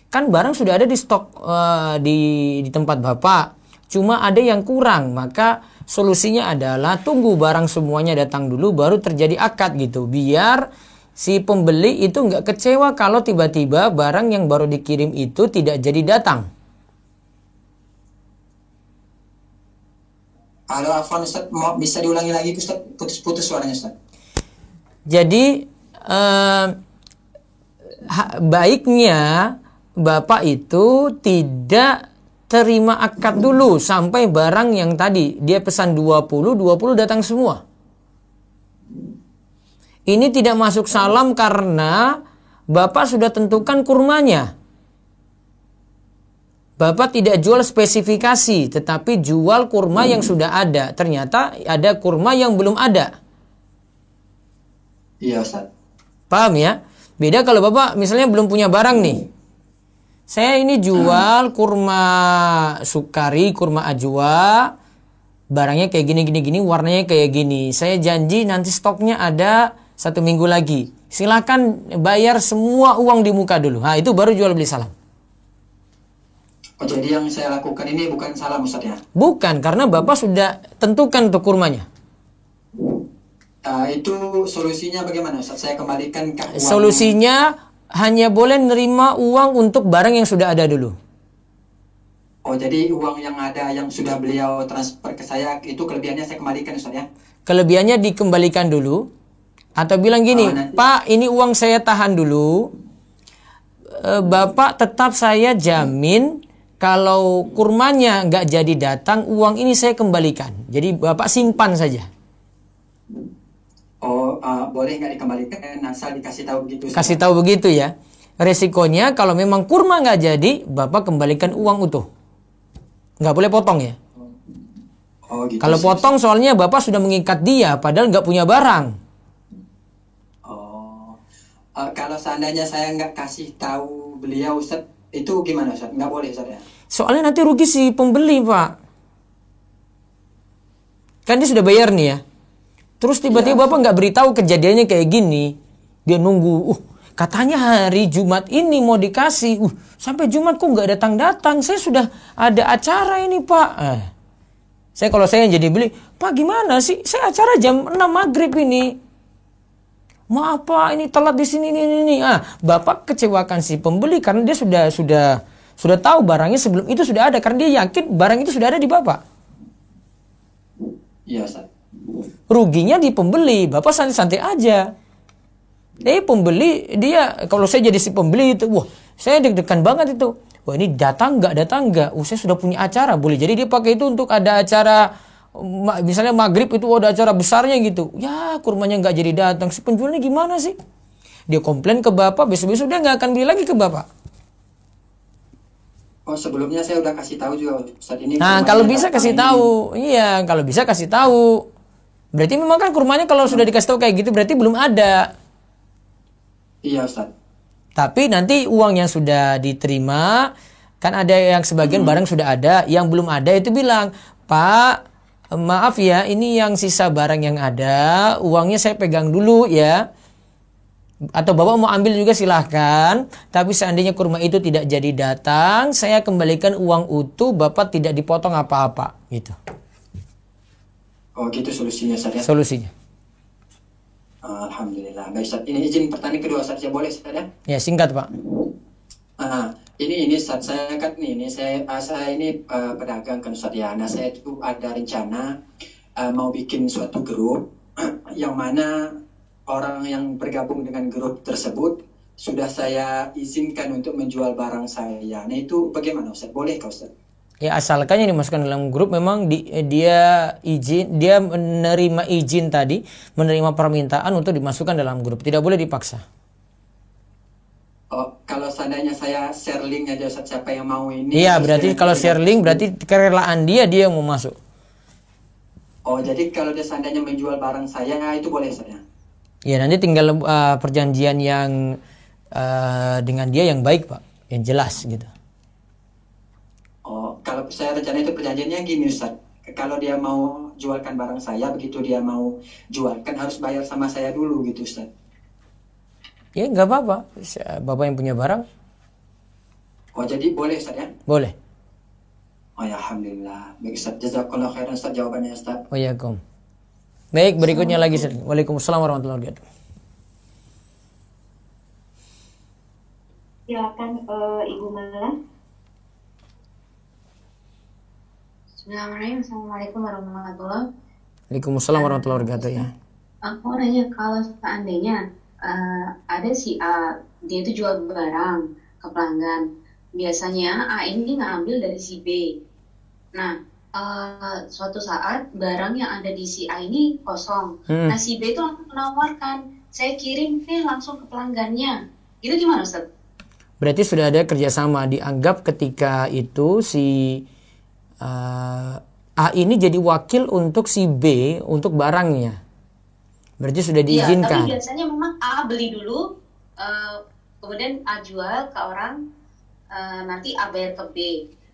Kan barang sudah ada di stok di tempat Bapak, cuma ada yang kurang, maka solusinya adalah tunggu barang semuanya datang dulu baru terjadi akad gitu. Biar si pembeli itu nggak kecewa kalau tiba-tiba barang yang baru dikirim itu tidak jadi datang. Halo Afwan Ustaz, mau bisa diulangi lagi Ustaz? Putus-putus suaranya Ustaz. Jadi baiknya Bapak itu tidak terima akad dulu sampai barang yang tadi dia pesan 20 datang semua. Ini tidak masuk salam karena Bapak sudah tentukan kurmanya. Bapak tidak jual spesifikasi, tetapi jual kurma yang sudah ada. Ternyata ada kurma yang belum ada. Iya Ustaz. Paham ya? Beda kalau Bapak misalnya belum punya barang nih. Saya ini jual kurma sukari, kurma ajwa. Barangnya kayak gini, warnanya kayak gini. Saya janji nanti stoknya ada 1 minggu lagi. Silakan bayar semua uang di muka dulu. Nah, itu baru jual beli salam. Oh, jadi yang saya lakukan ini bukan salam Ustaz ya? Bukan, karena Bapak sudah tentukan untuk kurmanya. Itu solusinya bagaimana Ustaz? Saya kembalikan uang. Solusinya hanya boleh nerima uang untuk barang yang sudah ada dulu. Oh, jadi uang yang ada yang sudah beliau transfer ke saya itu kelebihannya saya kembalikan Ustaz ya? Kelebihannya dikembalikan dulu. Atau bilang gini, Pak, ini uang saya tahan dulu. Bapak tetap saya jamin kalau kurmanya nggak jadi datang, uang ini saya kembalikan. Jadi Bapak simpan saja. Oh, boleh nggak dikembalikan asal dikasih tahu begitu? Kasih tahu begitu ya. Resikonya kalau memang kurma nggak jadi, Bapak kembalikan uang utuh. Nggak boleh potong ya. Oh, gitu. Kalau potong soalnya Bapak sudah mengikat dia, padahal nggak punya barang. Kalau seandainya saya nggak kasih tahu beliau Ustaz, itu gimana Ustaz? Nggak boleh Ustaz ya? Soalnya nanti rugi si pembeli Pak. Kan dia sudah bayar nih ya. Terus tiba-tiba Bapak nggak beritahu kejadiannya kayak gini. Dia nunggu, katanya hari Jumat ini mau dikasih. Sampai Jumat kok nggak datang-datang. Saya sudah ada acara ini Pak. Kalau saya yang jadi beli, Pak gimana sih? Saya acara jam 6 maghrib ini. Maaf Pak, ini telat di sini ini. Bapak kecewakan si pembeli karena dia sudah tahu barangnya sebelum itu sudah ada, karena dia yakin barang itu sudah ada di Bapak. Iya, Ustaz. Ruginya di pembeli, Bapak santai-santai aja. Pembeli dia, kalau saya jadi si pembeli itu, wah saya deg-degan banget itu. Wah ini datang nggak? Saya sudah punya acara, boleh jadi dia pakai itu untuk ada acara, misalnya maghrib itu ada acara besarnya gitu. Ya kurmanya nggak jadi datang, si penjualnya gimana sih? Dia komplain ke Bapak, besok-besok dia nggak akan beli lagi ke Bapak. Oh, sebelumnya saya udah kasih tahu juga Ustaz ini. Nah, kalau bisa kasih tahu. Iya, kalau bisa kasih tahu. Berarti memang kan kurmanya kalau sudah dikasih tahu kayak gitu berarti belum ada. Iya, Ustaz. Tapi nanti uang yang sudah diterima, kan ada yang sebagian barang sudah ada, yang belum ada itu bilang, "Pak, maaf ya, ini yang sisa barang yang ada, uangnya saya pegang dulu ya. Atau Bapak mau ambil juga silahkan, tapi seandainya kurma itu tidak jadi datang, saya kembalikan uang utuh, Bapak tidak dipotong apa-apa." Gitu. Oh, gitu solusinya, Ustaz ya? Solusinya. Alhamdulillah. Baik, Ustaz. Ini izin pertanyaan kedua, Ustaz. Ya boleh, Ustaz ya? Ya, singkat Pak. Ini Ustaz, saya kan saya ini pedagang kan, Ustaz ya. Nah, saya itu ada rencana mau bikin suatu grup yang mana orang yang bergabung dengan grup tersebut sudah saya izinkan untuk menjual barang saya. Nah, itu bagaimana, Ustaz? Boleh kah, Ustaz? Ya, asalkan yang dimasukkan dalam grup memang dia menerima izin tadi, menerima permintaan untuk dimasukkan dalam grup. Tidak boleh dipaksa. Oh, kalau seandainya saya share link aja, Ustaz, siapa yang mau ini? Iya, berarti kalau share link berarti kerelaan dia yang mau masuk. Oh, jadi kalau dia seandainya menjual barang saya, itu boleh, Ustaz ya? Ya, nanti tinggal perjanjian yang dengan dia yang baik, Pak, yang jelas gitu. Oh, kalau saya rencana itu perjanjiannya gini, Ustaz. Kalau dia mau jualkan barang saya, begitu dia mau jualkan harus bayar sama saya dulu gitu, Ustaz. Ya, nggak apa-apa. Bapak yang punya barang. Oh, jadi boleh, Ustaz ya? Boleh. Oh ya, Alhamdulillah. Baik, Ustaz. Jazakallah khairan, Ustaz, jawabannya, Ustaz. Oh ya, Kom. Baik, berikutnya lagi. Waalaikumsalam warahmatullahi wabarakatuh. Silakan Ibu Mala. Bismillahirrahmanirrahim. Assalamualaikum warahmatullahi wabarakatuh. Waalaikumsalam warahmatullahi wabarakatuh ya. Aku nanya, kalau seandainya ada si A, dia itu jual barang ke pelanggan. Biasanya A ini ngambil dari si B. Nah, suatu saat barang yang ada di si A ini kosong. Nah, si B itu langsung menawarkan, saya kirim deh langsung ke pelanggannya. Itu gimana, Ustaz? Berarti sudah ada kerjasama. Dianggap ketika itu si A ini jadi wakil untuk si B untuk barangnya. Berarti sudah diizinkan. Tapi biasanya memang A beli dulu, kemudian A jual ke orang, nanti A bayar ke B.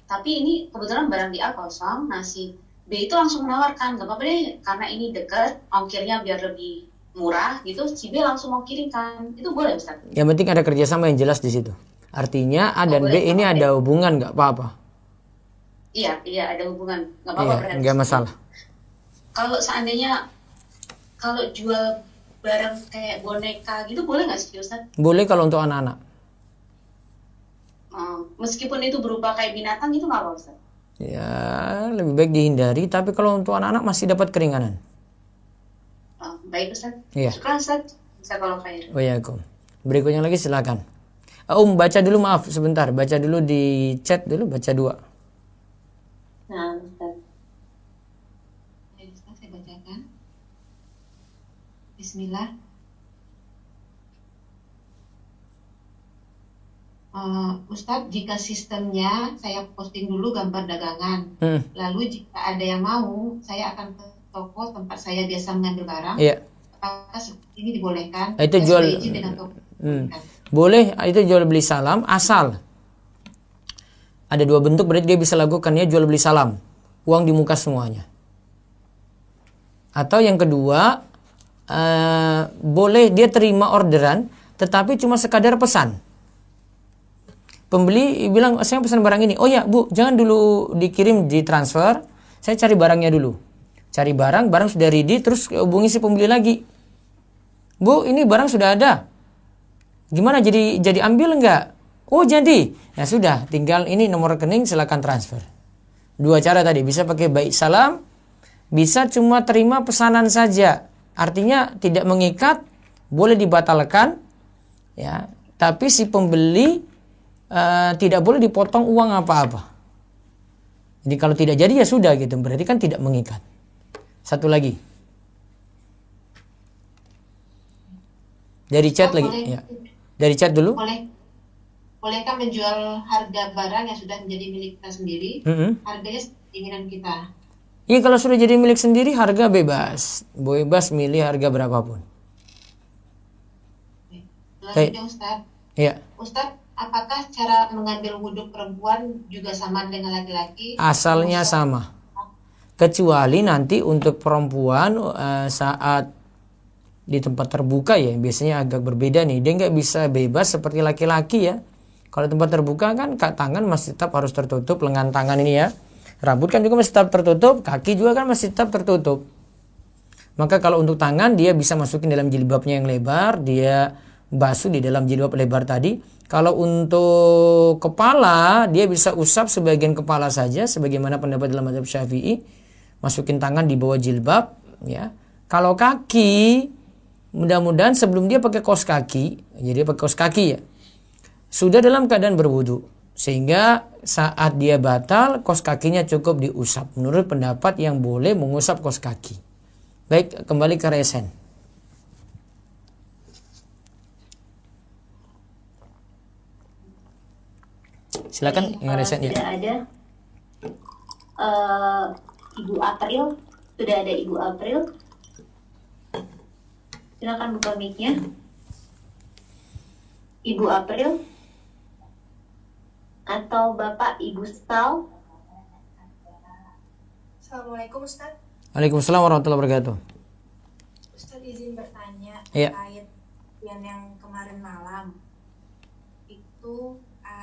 Tapi ini kebetulan barang di A kosong, nah si B itu langsung menawarkan, gak apa-apa deh, karena ini dekat, ongkirnya biar lebih murah gitu, si B langsung mau kirimkan. Itu boleh, Ustaz? Yang penting ada kerjasama yang jelas di situ. Artinya A dan B ini ada hubungan, nggak apa-apa. Iya, ada hubungan, nggak apa-apa. Iya, nggak masalah. Kalau seandainya kalau jual barang kayak boneka gitu boleh nggak sih, Ustaz? Boleh kalau untuk anak-anak. Meskipun itu berupa kayak binatang itu nggak apa, Ustaz? Ya, lebih baik dihindari. Tapi kalau untuk anak-anak masih dapat keringanan. Baik, Ustaz. Iya. Syukur, Ustaz. Bisa kalau khair. Waalaikumsalam. Berikutnya lagi silakan. Baca dulu, maaf sebentar. Baca dulu di chat dulu, baca 2. Nah, Ustaz. Baik, Ustaz, saya bacakan. Bismillah. Ustadz, jika sistemnya saya posting dulu gambar dagangan, lalu jika ada yang mau, saya akan ke toko tempat saya biasa mengambil barang. Iya. Apakah seperti ini dibolehkan? Itu jual. Boleh, itu jual beli salam, asal ada 2 bentuk, berarti dia bisa lakukannya jual beli salam, uang di muka semuanya. Atau yang kedua, boleh dia terima orderan, tetapi cuma sekadar pesan. Pembeli bilang, saya pesan barang ini. Oh ya, Bu, jangan dulu dikirim di transfer. Saya cari barangnya dulu. Cari barang sudah ready, terus hubungi si pembeli lagi. Bu, ini barang sudah ada. Gimana, jadi ambil enggak? Oh, jadi. Ya sudah, tinggal ini nomor rekening, silakan transfer. Dua cara tadi, bisa pakai baik salam, bisa cuma terima pesanan saja. Artinya tidak mengikat, boleh dibatalkan, ya. Tapi si pembeli tidak boleh dipotong uang apa-apa. Jadi kalau tidak jadi ya sudah gitu, berarti kan tidak mengikat. Satu lagi. Dari chat lagi, boleh, ya. Dari chat dulu. Bolehkah menjual harga barang yang sudah menjadi milik kita sendiri? Harganya keinginan kita. Iya, kalau sudah jadi milik sendiri harga bebas. Bebas milih harga berapapun. Selanjutnya Ustaz. Iya. Ustaz, apakah cara mengambil wudhu perempuan juga sama dengan laki-laki? Asalnya sama. Kecuali nanti untuk perempuan saat di tempat terbuka ya, biasanya agak berbeda nih. Dia nggak bisa bebas seperti laki-laki ya. Kalau tempat terbuka kan tangan masih tetap harus tertutup, lengan tangan ini ya. Rambut kan juga masih tetap tertutup, kaki juga kan masih tetap tertutup. Maka kalau untuk tangan dia bisa masukin dalam jilbabnya yang lebar, dia basuh di dalam jilbab lebar tadi. Kalau untuk kepala, dia bisa usap sebagian kepala saja, sebagaimana pendapat dalam mazhab Syafi'i, masukin tangan di bawah jilbab, ya. Kalau kaki, mudah-mudahan sebelum dia pakai kaos kaki, jadi dia pakai kaos kaki ya, sudah dalam keadaan berwudu, sehingga saat dia batal, kaos kakinya cukup diusap. Menurut pendapat yang boleh mengusap kaos kaki. Baik, kembali ke resen. Silakan yang resen ya. Sudah ada Ibu April, sudah ada Ibu April. Silakan buka mic-nya. Ibu April atau Bapak Ibu Stal. Assalamualaikum Ustaz. Waalaikumsalam warahmatullahi wabarakatuh. Ustaz izin bertanya Iya. terkait yang kemarin malam itu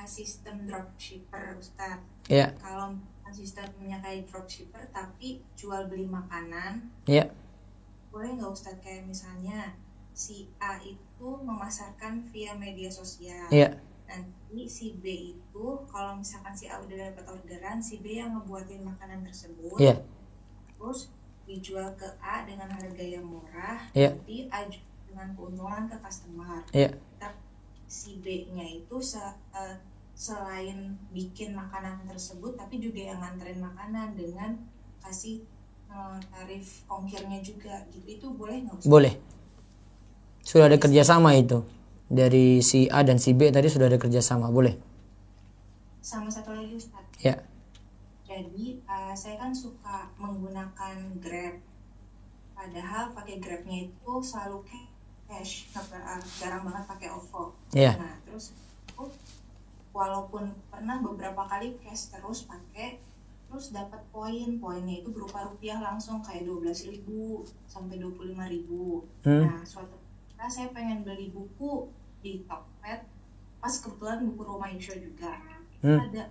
sistem dropshipper Ustaz. Iya. Kalau sistemnya kayak dropshipper tapi jual beli makanan, Iya. boleh nggak Ustaz kayak misalnya si A itu memasarkan via media sosial. Iya. Nanti si B itu kalau misalkan si A udah dapat orderan, si B yang ngebuatin makanan tersebut. Iya. Terus dijual ke A dengan harga yang murah, Iya. nanti A dengan keuntungan ke customer. Iya. Tapi si B-nya itu selain bikin makanan tersebut, tapi juga yang nganterin makanan dengan kasih tarif ongkirnya juga, gitu. Itu boleh nggak Ustaz? Boleh. Sudah ada kerjasama itu dari si A dan si B tadi, sudah ada kerjasama, boleh. Sama satu lagi Ustaz. Ya. Jadi saya kan suka menggunakan Grab. Padahal pakai Grabnya itu selalu cash, jarang banget pakai OVO. Iya. Nah terus walaupun pernah beberapa kali cash terus pakai, terus dapat poinnya itu berupa rupiah langsung kayak 12.000 sampai 25.000. Nah suatu ketika saya pengen beli buku di Tokped, pas kebetulan buku Roma Yusha juga ada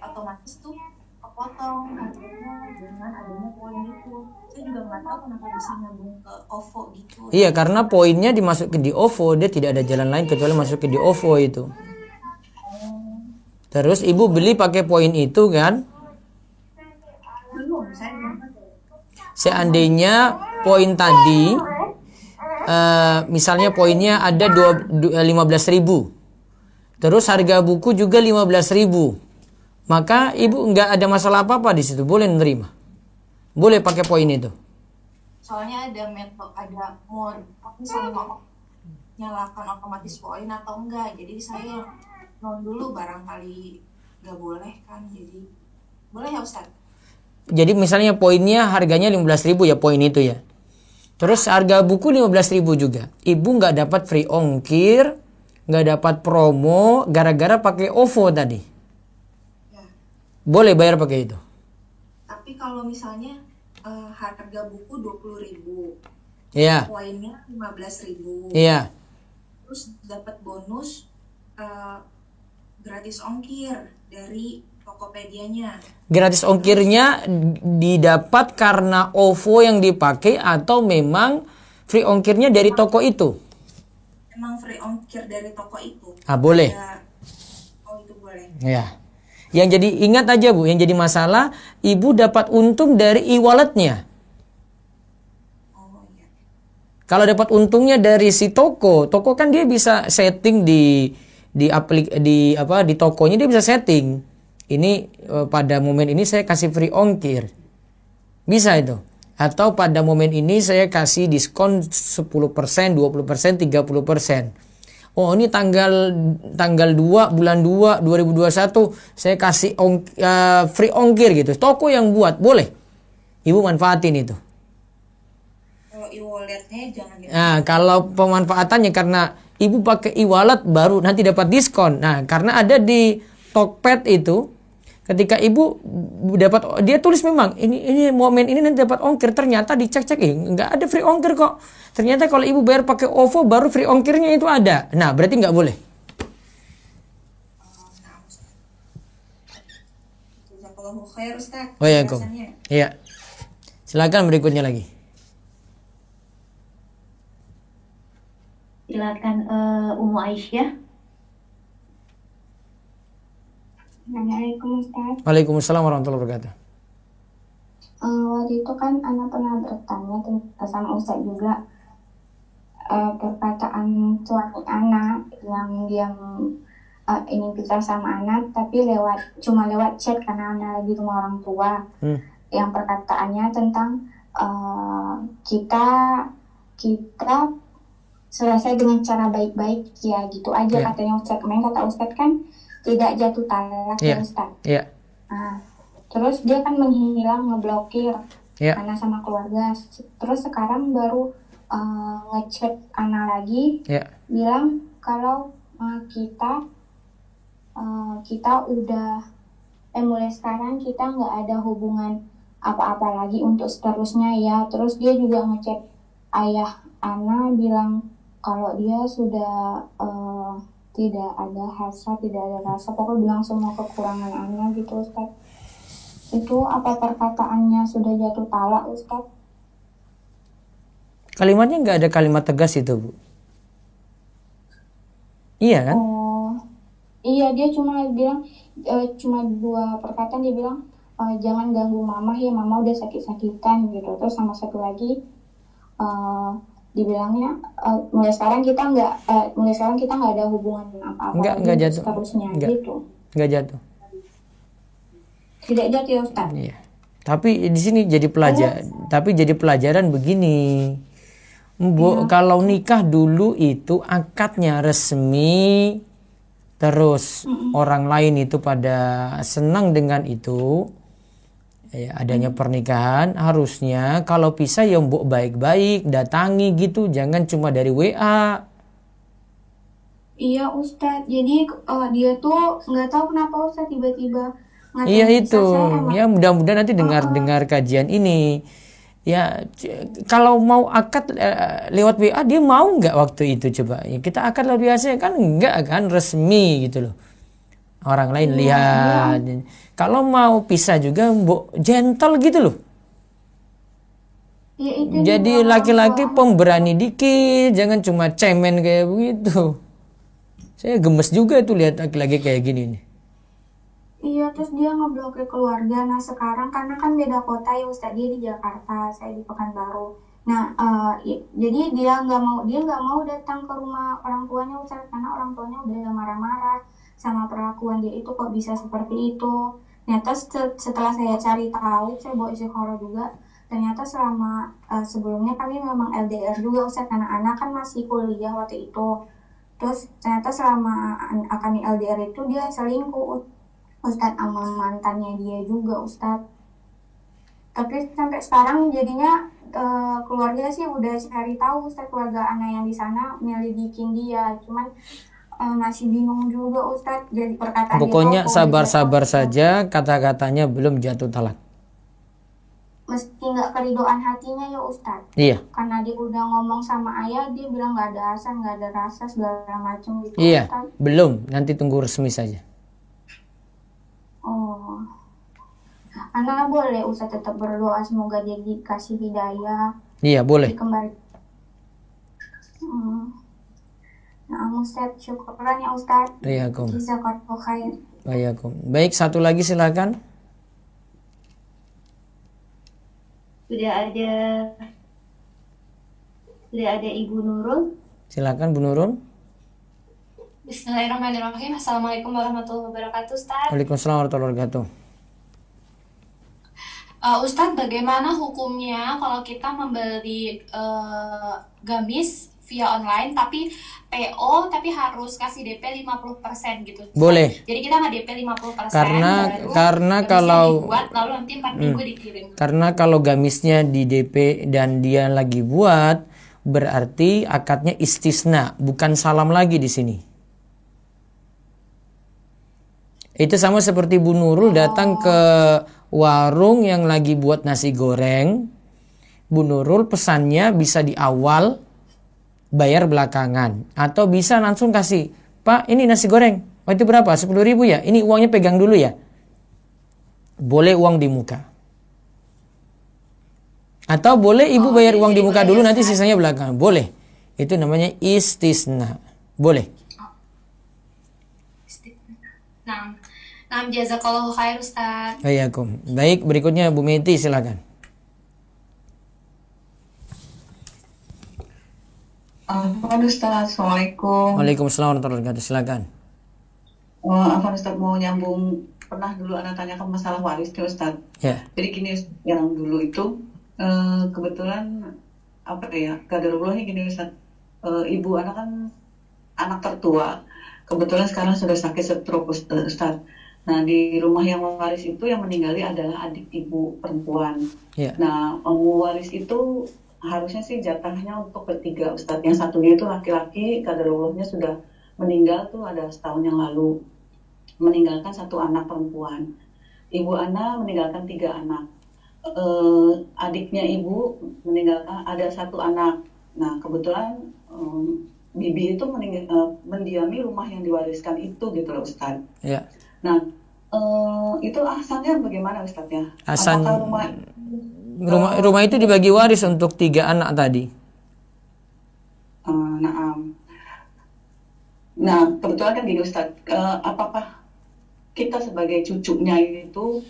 otomatis tuh kepotong harganya dengan adanya poin itu. Saya juga nggak tahu kenapa bisa nyambung ke OVO gitu. Iya, karena poinnya dimasukin di OVO, dia tidak ada jalan lain kecuali masukin di OVO itu. Terus ibu beli pakai poin itu kan? Belum, saya belum. Seandainya poin tadi misalnya poinnya ada 15.000, terus harga buku juga 15.000, maka ibu nggak ada masalah apa-apa di situ, boleh menerima, boleh pakai poin itu. Soalnya ada mau misalnya mau nyalakan otomatis poin atau enggak, jadi saya non dulu, barangkali nggak boleh kan, jadi boleh ya Ustaz? Jadi misalnya poinnya harganya 15.000 ya, poin itu ya. Terus harga buku 15.000 juga. Ibu nggak dapat free ongkir, nggak dapat promo, gara-gara pakai OVO tadi. Ya. Boleh bayar pakai itu. Tapi kalau misalnya harga buku 20.000, Iya. poinnya 15.000. Iya. Terus dapat bonus gratis ongkir dari Tokopedia-nya. Gratis ongkirnya didapat karena OVO yang dipakai atau memang free ongkirnya dari toko itu. Emang free ongkir dari toko itu? Boleh. Ya. Oh, itu boleh. Ya. Yang jadi ingat aja Bu, yang jadi masalah ibu dapat untung dari e-walletnya. Oh iya. Kalau dapat untungnya dari si toko kan dia bisa setting di tokonya dia bisa setting. Ini pada momen ini saya kasih free ongkir. Bisa itu. Atau pada momen ini saya kasih diskon 10%, 20%, 30%. Oh ini tanggal 2 bulan 2 2021 saya kasih free ongkir gitu. Toko yang buat boleh. Ibu manfaatin itu. Kalau e-walletnya jangan gitu. Nah, kalau pemanfaatannya karena ibu pakai e-wallet baru nanti dapat diskon. Nah, karena ada di Tokped itu ketika ibu dapat dia tulis memang ini momen ini nanti dapat ongkir, ternyata dicek-cek enggak ada free ongkir kok. Ternyata kalau ibu bayar pakai OVO baru free ongkirnya itu ada. Nah, berarti nggak boleh. Jazakallahu khair Ustaz. Oh ya, iya. Silakan berikutnya lagi. Silakan Ummu Aisyah. Assalamualaikum Ustaz. Waalaikumsalam warahmatullahi wabarakatuh. Waktu itu kan anak pernah bertanya sama Ustaz juga perkataan suami anak yang dia ingin pisah sama anak tapi cuma lewat chat karena anak lagi rumah orang tua. Yang perkataannya tentang kita selesai dengan cara baik-baik ya gitu aja katanya Ustaz. Kemarin kata Ustaz kan tidak jatuh talak ya Ustaz. Nah, terus dia kan menghilang, ngeblokir anak sama keluarga. Terus sekarang baru ngechat anak lagi, bilang kalau kita udah mulai sekarang kita nggak ada hubungan apa-apa lagi untuk seterusnya ya. Terus dia juga ngechat ayah Ana bilang kalau dia sudah tidak ada hasrat, tidak ada rasa, pokoknya bilang semua kekurangan Ana gitu Ustaz. Itu apa perkataannya sudah jatuh talak Ustaz? Kalimatnya nggak ada kalimat tegas itu Bu. Iya kan? Oh, iya dia cuma bilang cuma 2 perkataan, dia bilang jangan ganggu mama ya, mama udah sakit-sakitan gitu. Terus sama satu lagi dibilangnya mulai sekarang kita nggak ada hubungan apa-apa nggak jatuh seterusnya gitu. Nggak jatuh. Tidak jatuh ya Ustaz. Iya. Tapi di sini jadi pelajaran begini. Bu, kalau nikah dulu itu akadnya resmi, terus orang lain itu pada senang dengan itu, adanya pernikahan, harusnya kalau pisah ya mbok baik-baik, datangi gitu, jangan cuma dari WA. Iya Ustadz, jadi dia tuh nggak tahu kenapa Ustadz tiba-tiba ngatain. Iya itu, ya mudah-mudahan nanti dengar kajian ini. Ya kalau mau akad lewat WA dia mau nggak waktu itu coba? Ya, kita akad lewat biasa kan nggak kan resmi gitu loh. Orang lain lihat. Ya. Kalau mau pisah juga mbok gentle gitu loh. Ya, jadi laki-laki pemberani dikit, jangan cuma cemen kayak begitu. Saya gemes juga tuh lihat laki-laki kayak gini nih. Iya, terus dia ngeblokir keluarga. Nah sekarang karena kan beda kota ya Ustaz, dia di Jakarta, saya di Pekanbaru. Nah jadi dia nggak mau datang ke rumah orang tuanya Ustaz, karena orang tuanya udah marah-marah sama perlakuan dia itu, kok bisa seperti itu. Ternyata setelah saya cari tahu, saya bawa istikharah juga. Ternyata selama sebelumnya kami memang LDR juga Ustaz, karena anak kan masih kuliah waktu itu. Terus ternyata selama kami LDR itu dia selingkuh Ustadz sama mantannya dia juga Ustadz. Tapi sampai sekarang jadinya keluarga sih udah cari tahu Ustadz, keluarga anak yang di sana nyelidikin dia, cuman masih bingung juga Ustadz. Jadi perkataan pokoknya sabar-sabar saja, kata-katanya belum jatuh talak. Mesti nggak keridoan hatinya ya Ustadz. Iya. Karena dia udah ngomong sama ayah, dia bilang nggak ada rasa segala macam gitu. Iya. Ustadz. Belum, nanti tunggu resmi saja. Oh, anak boleh Ustaz tetap berdoa semoga dia dikasih hidayah. Iya boleh. Ustadz. Syukuran ya Ustadz. Waalaikum. Jazakallahu khair. Waalaikum. Baik, satu lagi silakan. Sudah ada Ibu Nurul. Silakan Bu Nurul. Bismillahirrahmanirrahim. Assalamualaikum warahmatullahi wabarakatuh, Ustaz. Waalaikumsalam warahmatullahi wabarakatuh. Ustadz, bagaimana hukumnya kalau kita membeli gamis via online tapi PO tapi harus kasih DP 50% gitu? Boleh. Jadi kita nggak DP 50%. Karena kalau dibuat, lalu nanti 4 minggu dikirim. Karena kalau gamisnya di DP dan dia lagi buat, berarti akadnya istisna, bukan salam lagi di sini. Itu sama seperti Bu Nurul datang ke warung yang lagi buat nasi goreng. Bu Nurul pesannya bisa di awal, bayar belakangan. Atau bisa langsung kasih, Pak ini nasi goreng, oh itu berapa? 10.000 ya? Ini uangnya pegang dulu ya? Boleh uang di muka. Atau boleh ibu bayar uang di muka dulu, nanti sisanya belakangan. Boleh. Itu namanya istisna. Boleh. Nah, jazakallahu khair Ustaz. Waalaikum. Baik, berikutnya Bu Meti silakan. Ustaz, Assalamualaikum. Waalaikumsalam warahmatullahi wabarakatuh. Silakan. Ustaz mau nyambung, pernah dulu anak tanyakan masalah waris nih Ustaz. Ya. Jadi gini, yang dulu itu kebetulan qadarullah gini Ustaz. Ibu anak kan anak tertua. Kebetulan sekarang sudah sakit stroke Ustaz. Nah, di rumah yang waris itu yang meninggali adalah adik ibu perempuan. Yeah. Nah, waris itu harusnya sih jatahnya untuk bertiga Ustadz. Yang satunya itu laki-laki, qadarullahnya sudah meninggal tuh ada setahun yang lalu. Meninggalkan 1 anak perempuan. Ibu Ana meninggalkan 3 anak. Adiknya ibu meninggalkan ada 1 anak. Nah, kebetulan bibi itu mendiami rumah yang diwariskan itu gitu loh Ustadz. Yeah. Nah, itu asalnya bagaimana Ustadz ya? Asan Apakah rumah itu dibagi waris untuk 3 anak tadi? Nah, kebetulan kan gini Ustadz, apakah kita sebagai cucunya itu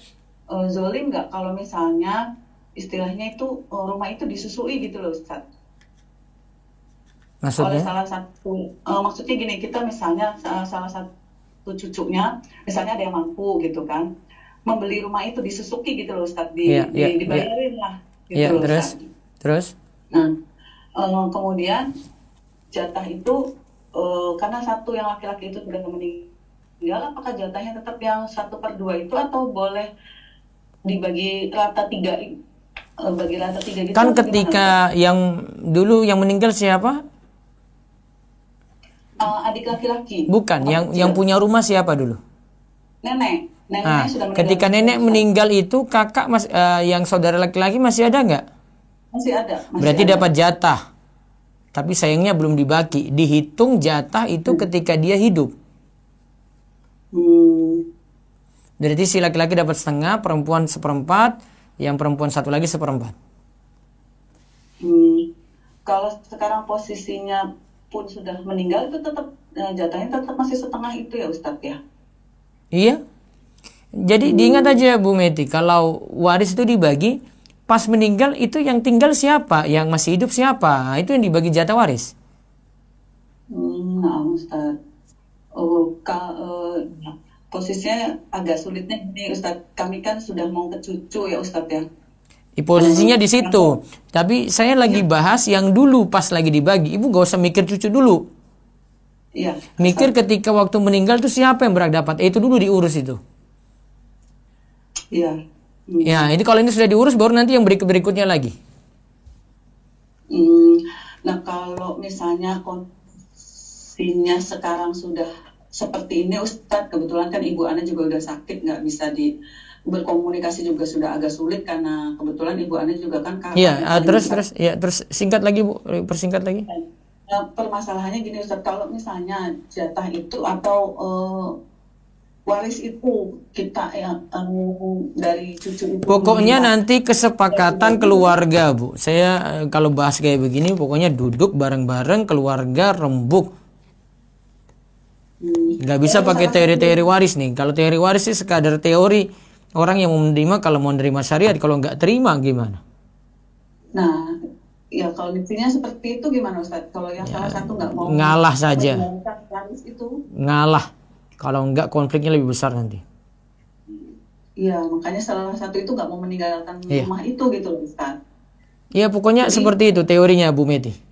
zolim nggak kalau misalnya istilahnya itu rumah itu disusui gitu loh Ustadz? Maksudnya? Oleh salah satu, maksudnya gini, kita misalnya salah satu cucunya, misalnya ada yang mampu gitu kan, membeli rumah itu disusuki gitu loh Ustadz, dibayarin lah gitu loh terus? Nah, kemudian jatah itu karena 1 yang laki-laki itu sudah meninggal, apakah jatahnya tetap yang 1/2 itu atau boleh dibagi rata 3 bagi rata 3 gitu? Kan ketika yang dulu yang meninggal siapa? Adik laki-laki. Bukan, yang punya rumah siapa dulu? Nenek. Nah, sudah meninggal. ketika nenek meninggal itu kakak yang saudara laki-laki masih ada nggak? Masih ada. Berarti dapat jatah. Tapi sayangnya belum dibagi. Dihitung jatah itu ketika dia hidup. Berarti si laki-laki dapat setengah, perempuan 1/4, yang perempuan 1 lagi 1/4. Kalau sekarang posisinya pun sudah meninggal itu tetap jatahnya tetap masih setengah itu ya Ustadz ya? Iya. Jadi diingat aja Bu Meti, kalau waris itu dibagi, pas meninggal itu yang tinggal siapa, yang masih hidup siapa, itu yang dibagi jatah waris. Nah Ustadz, posisinya agak sulitnya ini Ustadz, kami kan sudah mau ke cucu ya Ustadz ya. Posisinya di situ. Tapi saya lagi bahas yang dulu pas lagi dibagi. Ibu gak usah mikir cucu dulu. Iya. Mikir ketika waktu meninggal tuh siapa yang berhak dapat. Itu dulu diurus itu. Iya. Ya, ini kalau ini sudah diurus baru nanti yang berikutnya lagi. Nah, kalau misalnya kondisinya sekarang sudah seperti ini Ustadz, kebetulan kan Ibu Ana juga udah sakit, nggak bisa berkomunikasi juga sudah agak sulit karena kebetulan Ibu Ana juga kan kakaknya. Iya, terus singkat lagi Bu, persingkat lagi. Nah, permasalahannya gini Ustadz, kalau misalnya jatah itu atau waris itu kita yang dari cucu itu. Pokoknya nanti kesepakatan keluarga Bu. Saya kalau bahas kayak begini pokoknya duduk bareng-bareng keluarga rembuk. Nggak bisa pakai teori-teori waris nih. Kalau teori waris sih sekadar teori, orang yang mau menerima, kalau mau menerima syariat, kalau nggak terima gimana? Nah, ya kalau intinya seperti itu gimana Ustadz? Kalau yang salah satu nggak mau ngalah saja. waris itu, Ngalah. Kalau nggak konfliknya lebih besar nanti. iya makanya salah satu itu nggak mau meninggalkan Iya. rumah itu gitu loh Ustadz. Ya pokoknya Jadi- seperti itu teorinya Bu Meti.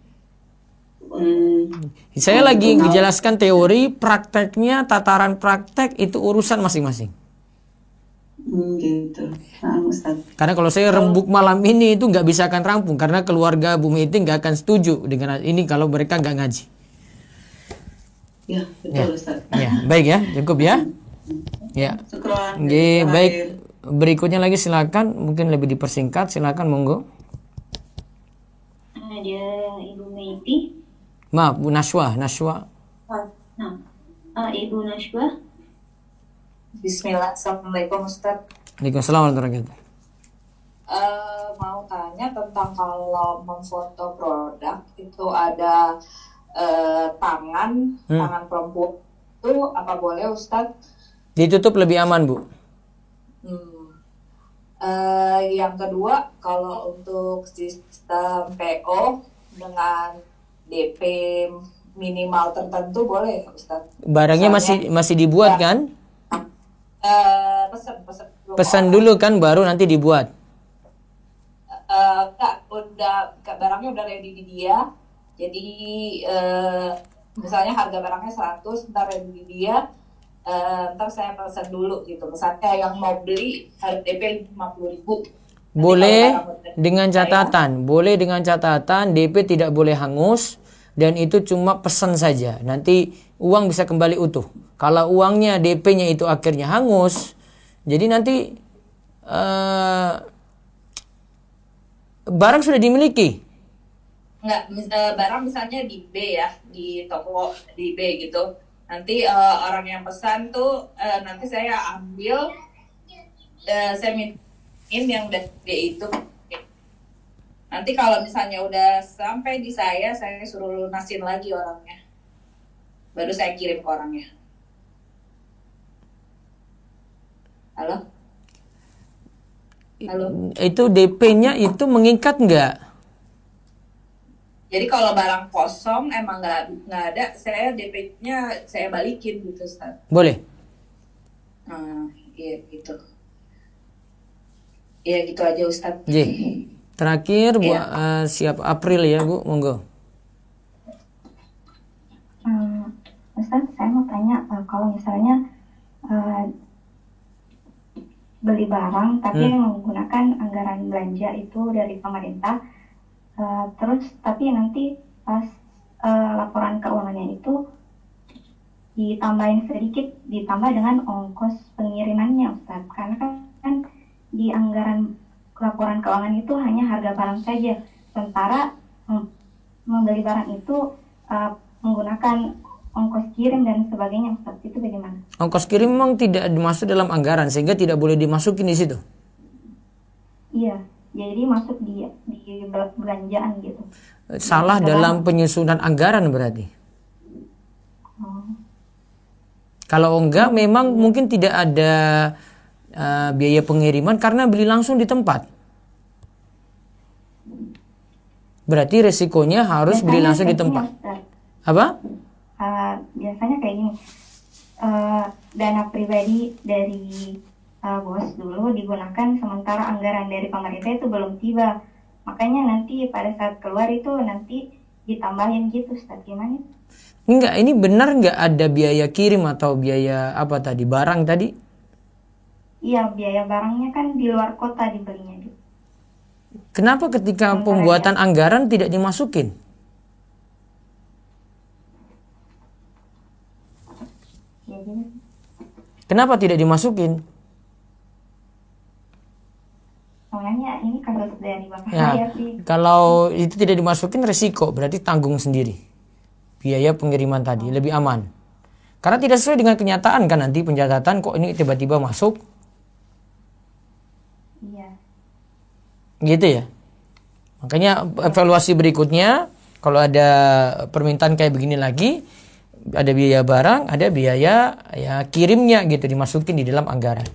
Saya lagi menjelaskan teori, prakteknya, tataran praktek itu urusan masing-masing. Gitu. Nah, Ustadz. Karena kalau saya rembuk malam ini itu nggak bisa akan rampung karena keluarga Bu Meti nggak akan setuju dengan ini kalau mereka nggak ngaji. Ya, betul Ustadz. Ya, baik ya, cukup ya. Ya. Syukran. Oke, baik. Berikutnya lagi silakan, mungkin lebih dipersingkat, silakan monggo. Ada Ibu Meiti. Maaf, Bu Nashwa. Ibu Nashwa. Bismillah, Assalamualaikum Ustadz. Waalaikumsalam warahmatullahi wabarakatuh. Mau tanya tentang kalau memfoto produk itu ada tangan perempuan itu apa boleh Ustadz? Ditutup lebih aman, Bu. Yang kedua, kalau untuk sistem PO dengan DP minimal tertentu boleh Ustadz? Barangnya masih dibuat kan? Pesan dulu kan baru nanti dibuat. Enggak, barangnya udah ready di dia. Jadi misalnya harga barangnya 100, ntar ready di dia. Ntar saya pesan dulu gitu. Misalnya yang mau beli harga DP 50.000. Boleh dengan catatan DP tidak boleh hangus dan itu cuma pesan saja. Nanti uang bisa kembali utuh. Kalau uangnya DP-nya itu akhirnya hangus, jadi nanti barang sudah dimiliki. Enggak, barang misalnya di B ya, di toko di B gitu. Nanti orang yang pesan tuh nanti saya ambil, saya mintain yang udah B itu. Nanti kalau misalnya udah sampai di saya suruh lunasin lagi orangnya. Baru saya kirim ke orangnya. Halo? Itu DP-nya itu mengikat nggak? Jadi kalau barang kosong emang nggak ada, saya DP-nya saya balikin gitu, Ustaz. Boleh. Iya gitu. Iya gitu aja, Ustaz. Terakhir siap April ya Bu, monggo. Ustaz, saya mau tanya kalau misalnya beli barang tapi menggunakan anggaran belanja itu dari pemerintah, terus tapi nanti pas laporan keuangannya itu ditambahin sedikit, ditambah dengan ongkos pengirimannya, Ustaz. Karena kan di anggaran laporan keuangan itu hanya harga barang saja, sementara membeli barang itu menggunakan ongkos kirim dan sebagainya, Ustaz. Itu bagaimana? Ongkos kirim memang tidak dimasuk dalam anggaran sehingga tidak boleh dimasukin di situ. Iya, jadi masuk di belanjaan gitu. Salah dalam penyusunan anggaran berarti. Kalau enggak memang mungkin tidak ada biaya pengiriman karena beli langsung di tempat. Berarti resikonya harus beli langsung di tempat. Apa? Biasanya kayak gini, dana pribadi dari bos dulu digunakan sementara anggaran dari pemerintah itu belum tiba, makanya nanti pada saat keluar itu nanti ditambahin gitu, Ustaz. Gimana? Enggak, ini benar enggak ada biaya kirim atau biaya apa tadi, barang tadi? Iya, biaya barangnya kan di luar kota dibelinya gitu. Kenapa ketika pembuatan anggaran tidak dimasukin? Kenapa tidak dimasukin? Soalnya ini kasus dari Bapak Ya, saya sih. kalau itu tidak dimasukin resiko, berarti tanggung sendiri. Biaya pengiriman tadi lebih aman. Karena tidak sesuai dengan kenyataan kan, nanti pencatatan kok ini tiba-tiba masuk. Iya. Gitu ya. Makanya evaluasi berikutnya kalau ada permintaan kayak begini lagi, ada biaya barang, ada biaya ya kirimnya gitu, dimasukin di dalam anggaran.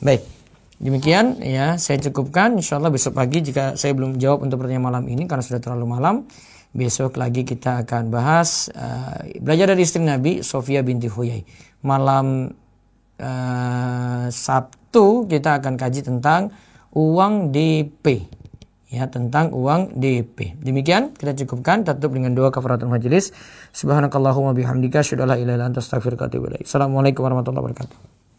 Baik, demikian ya saya cukupkan. Insyaallah besok pagi jika saya belum jawab untuk pertanyaan malam ini karena sudah terlalu malam, besok lagi kita akan bahas belajar dari istri Nabi Sofia binti Huyai. Malam Sabtu kita akan kaji tentang uang DP. Ya, tentang uang DP. Demikian kita cukupkan, tutup dengan doa kafaratul majelis. Subhanakallahumma bihamdika asyhadu an la ilaha illa anta astaghfiruka wa atubu ilaik. Assalamualaikum warahmatullahi wabarakatuh.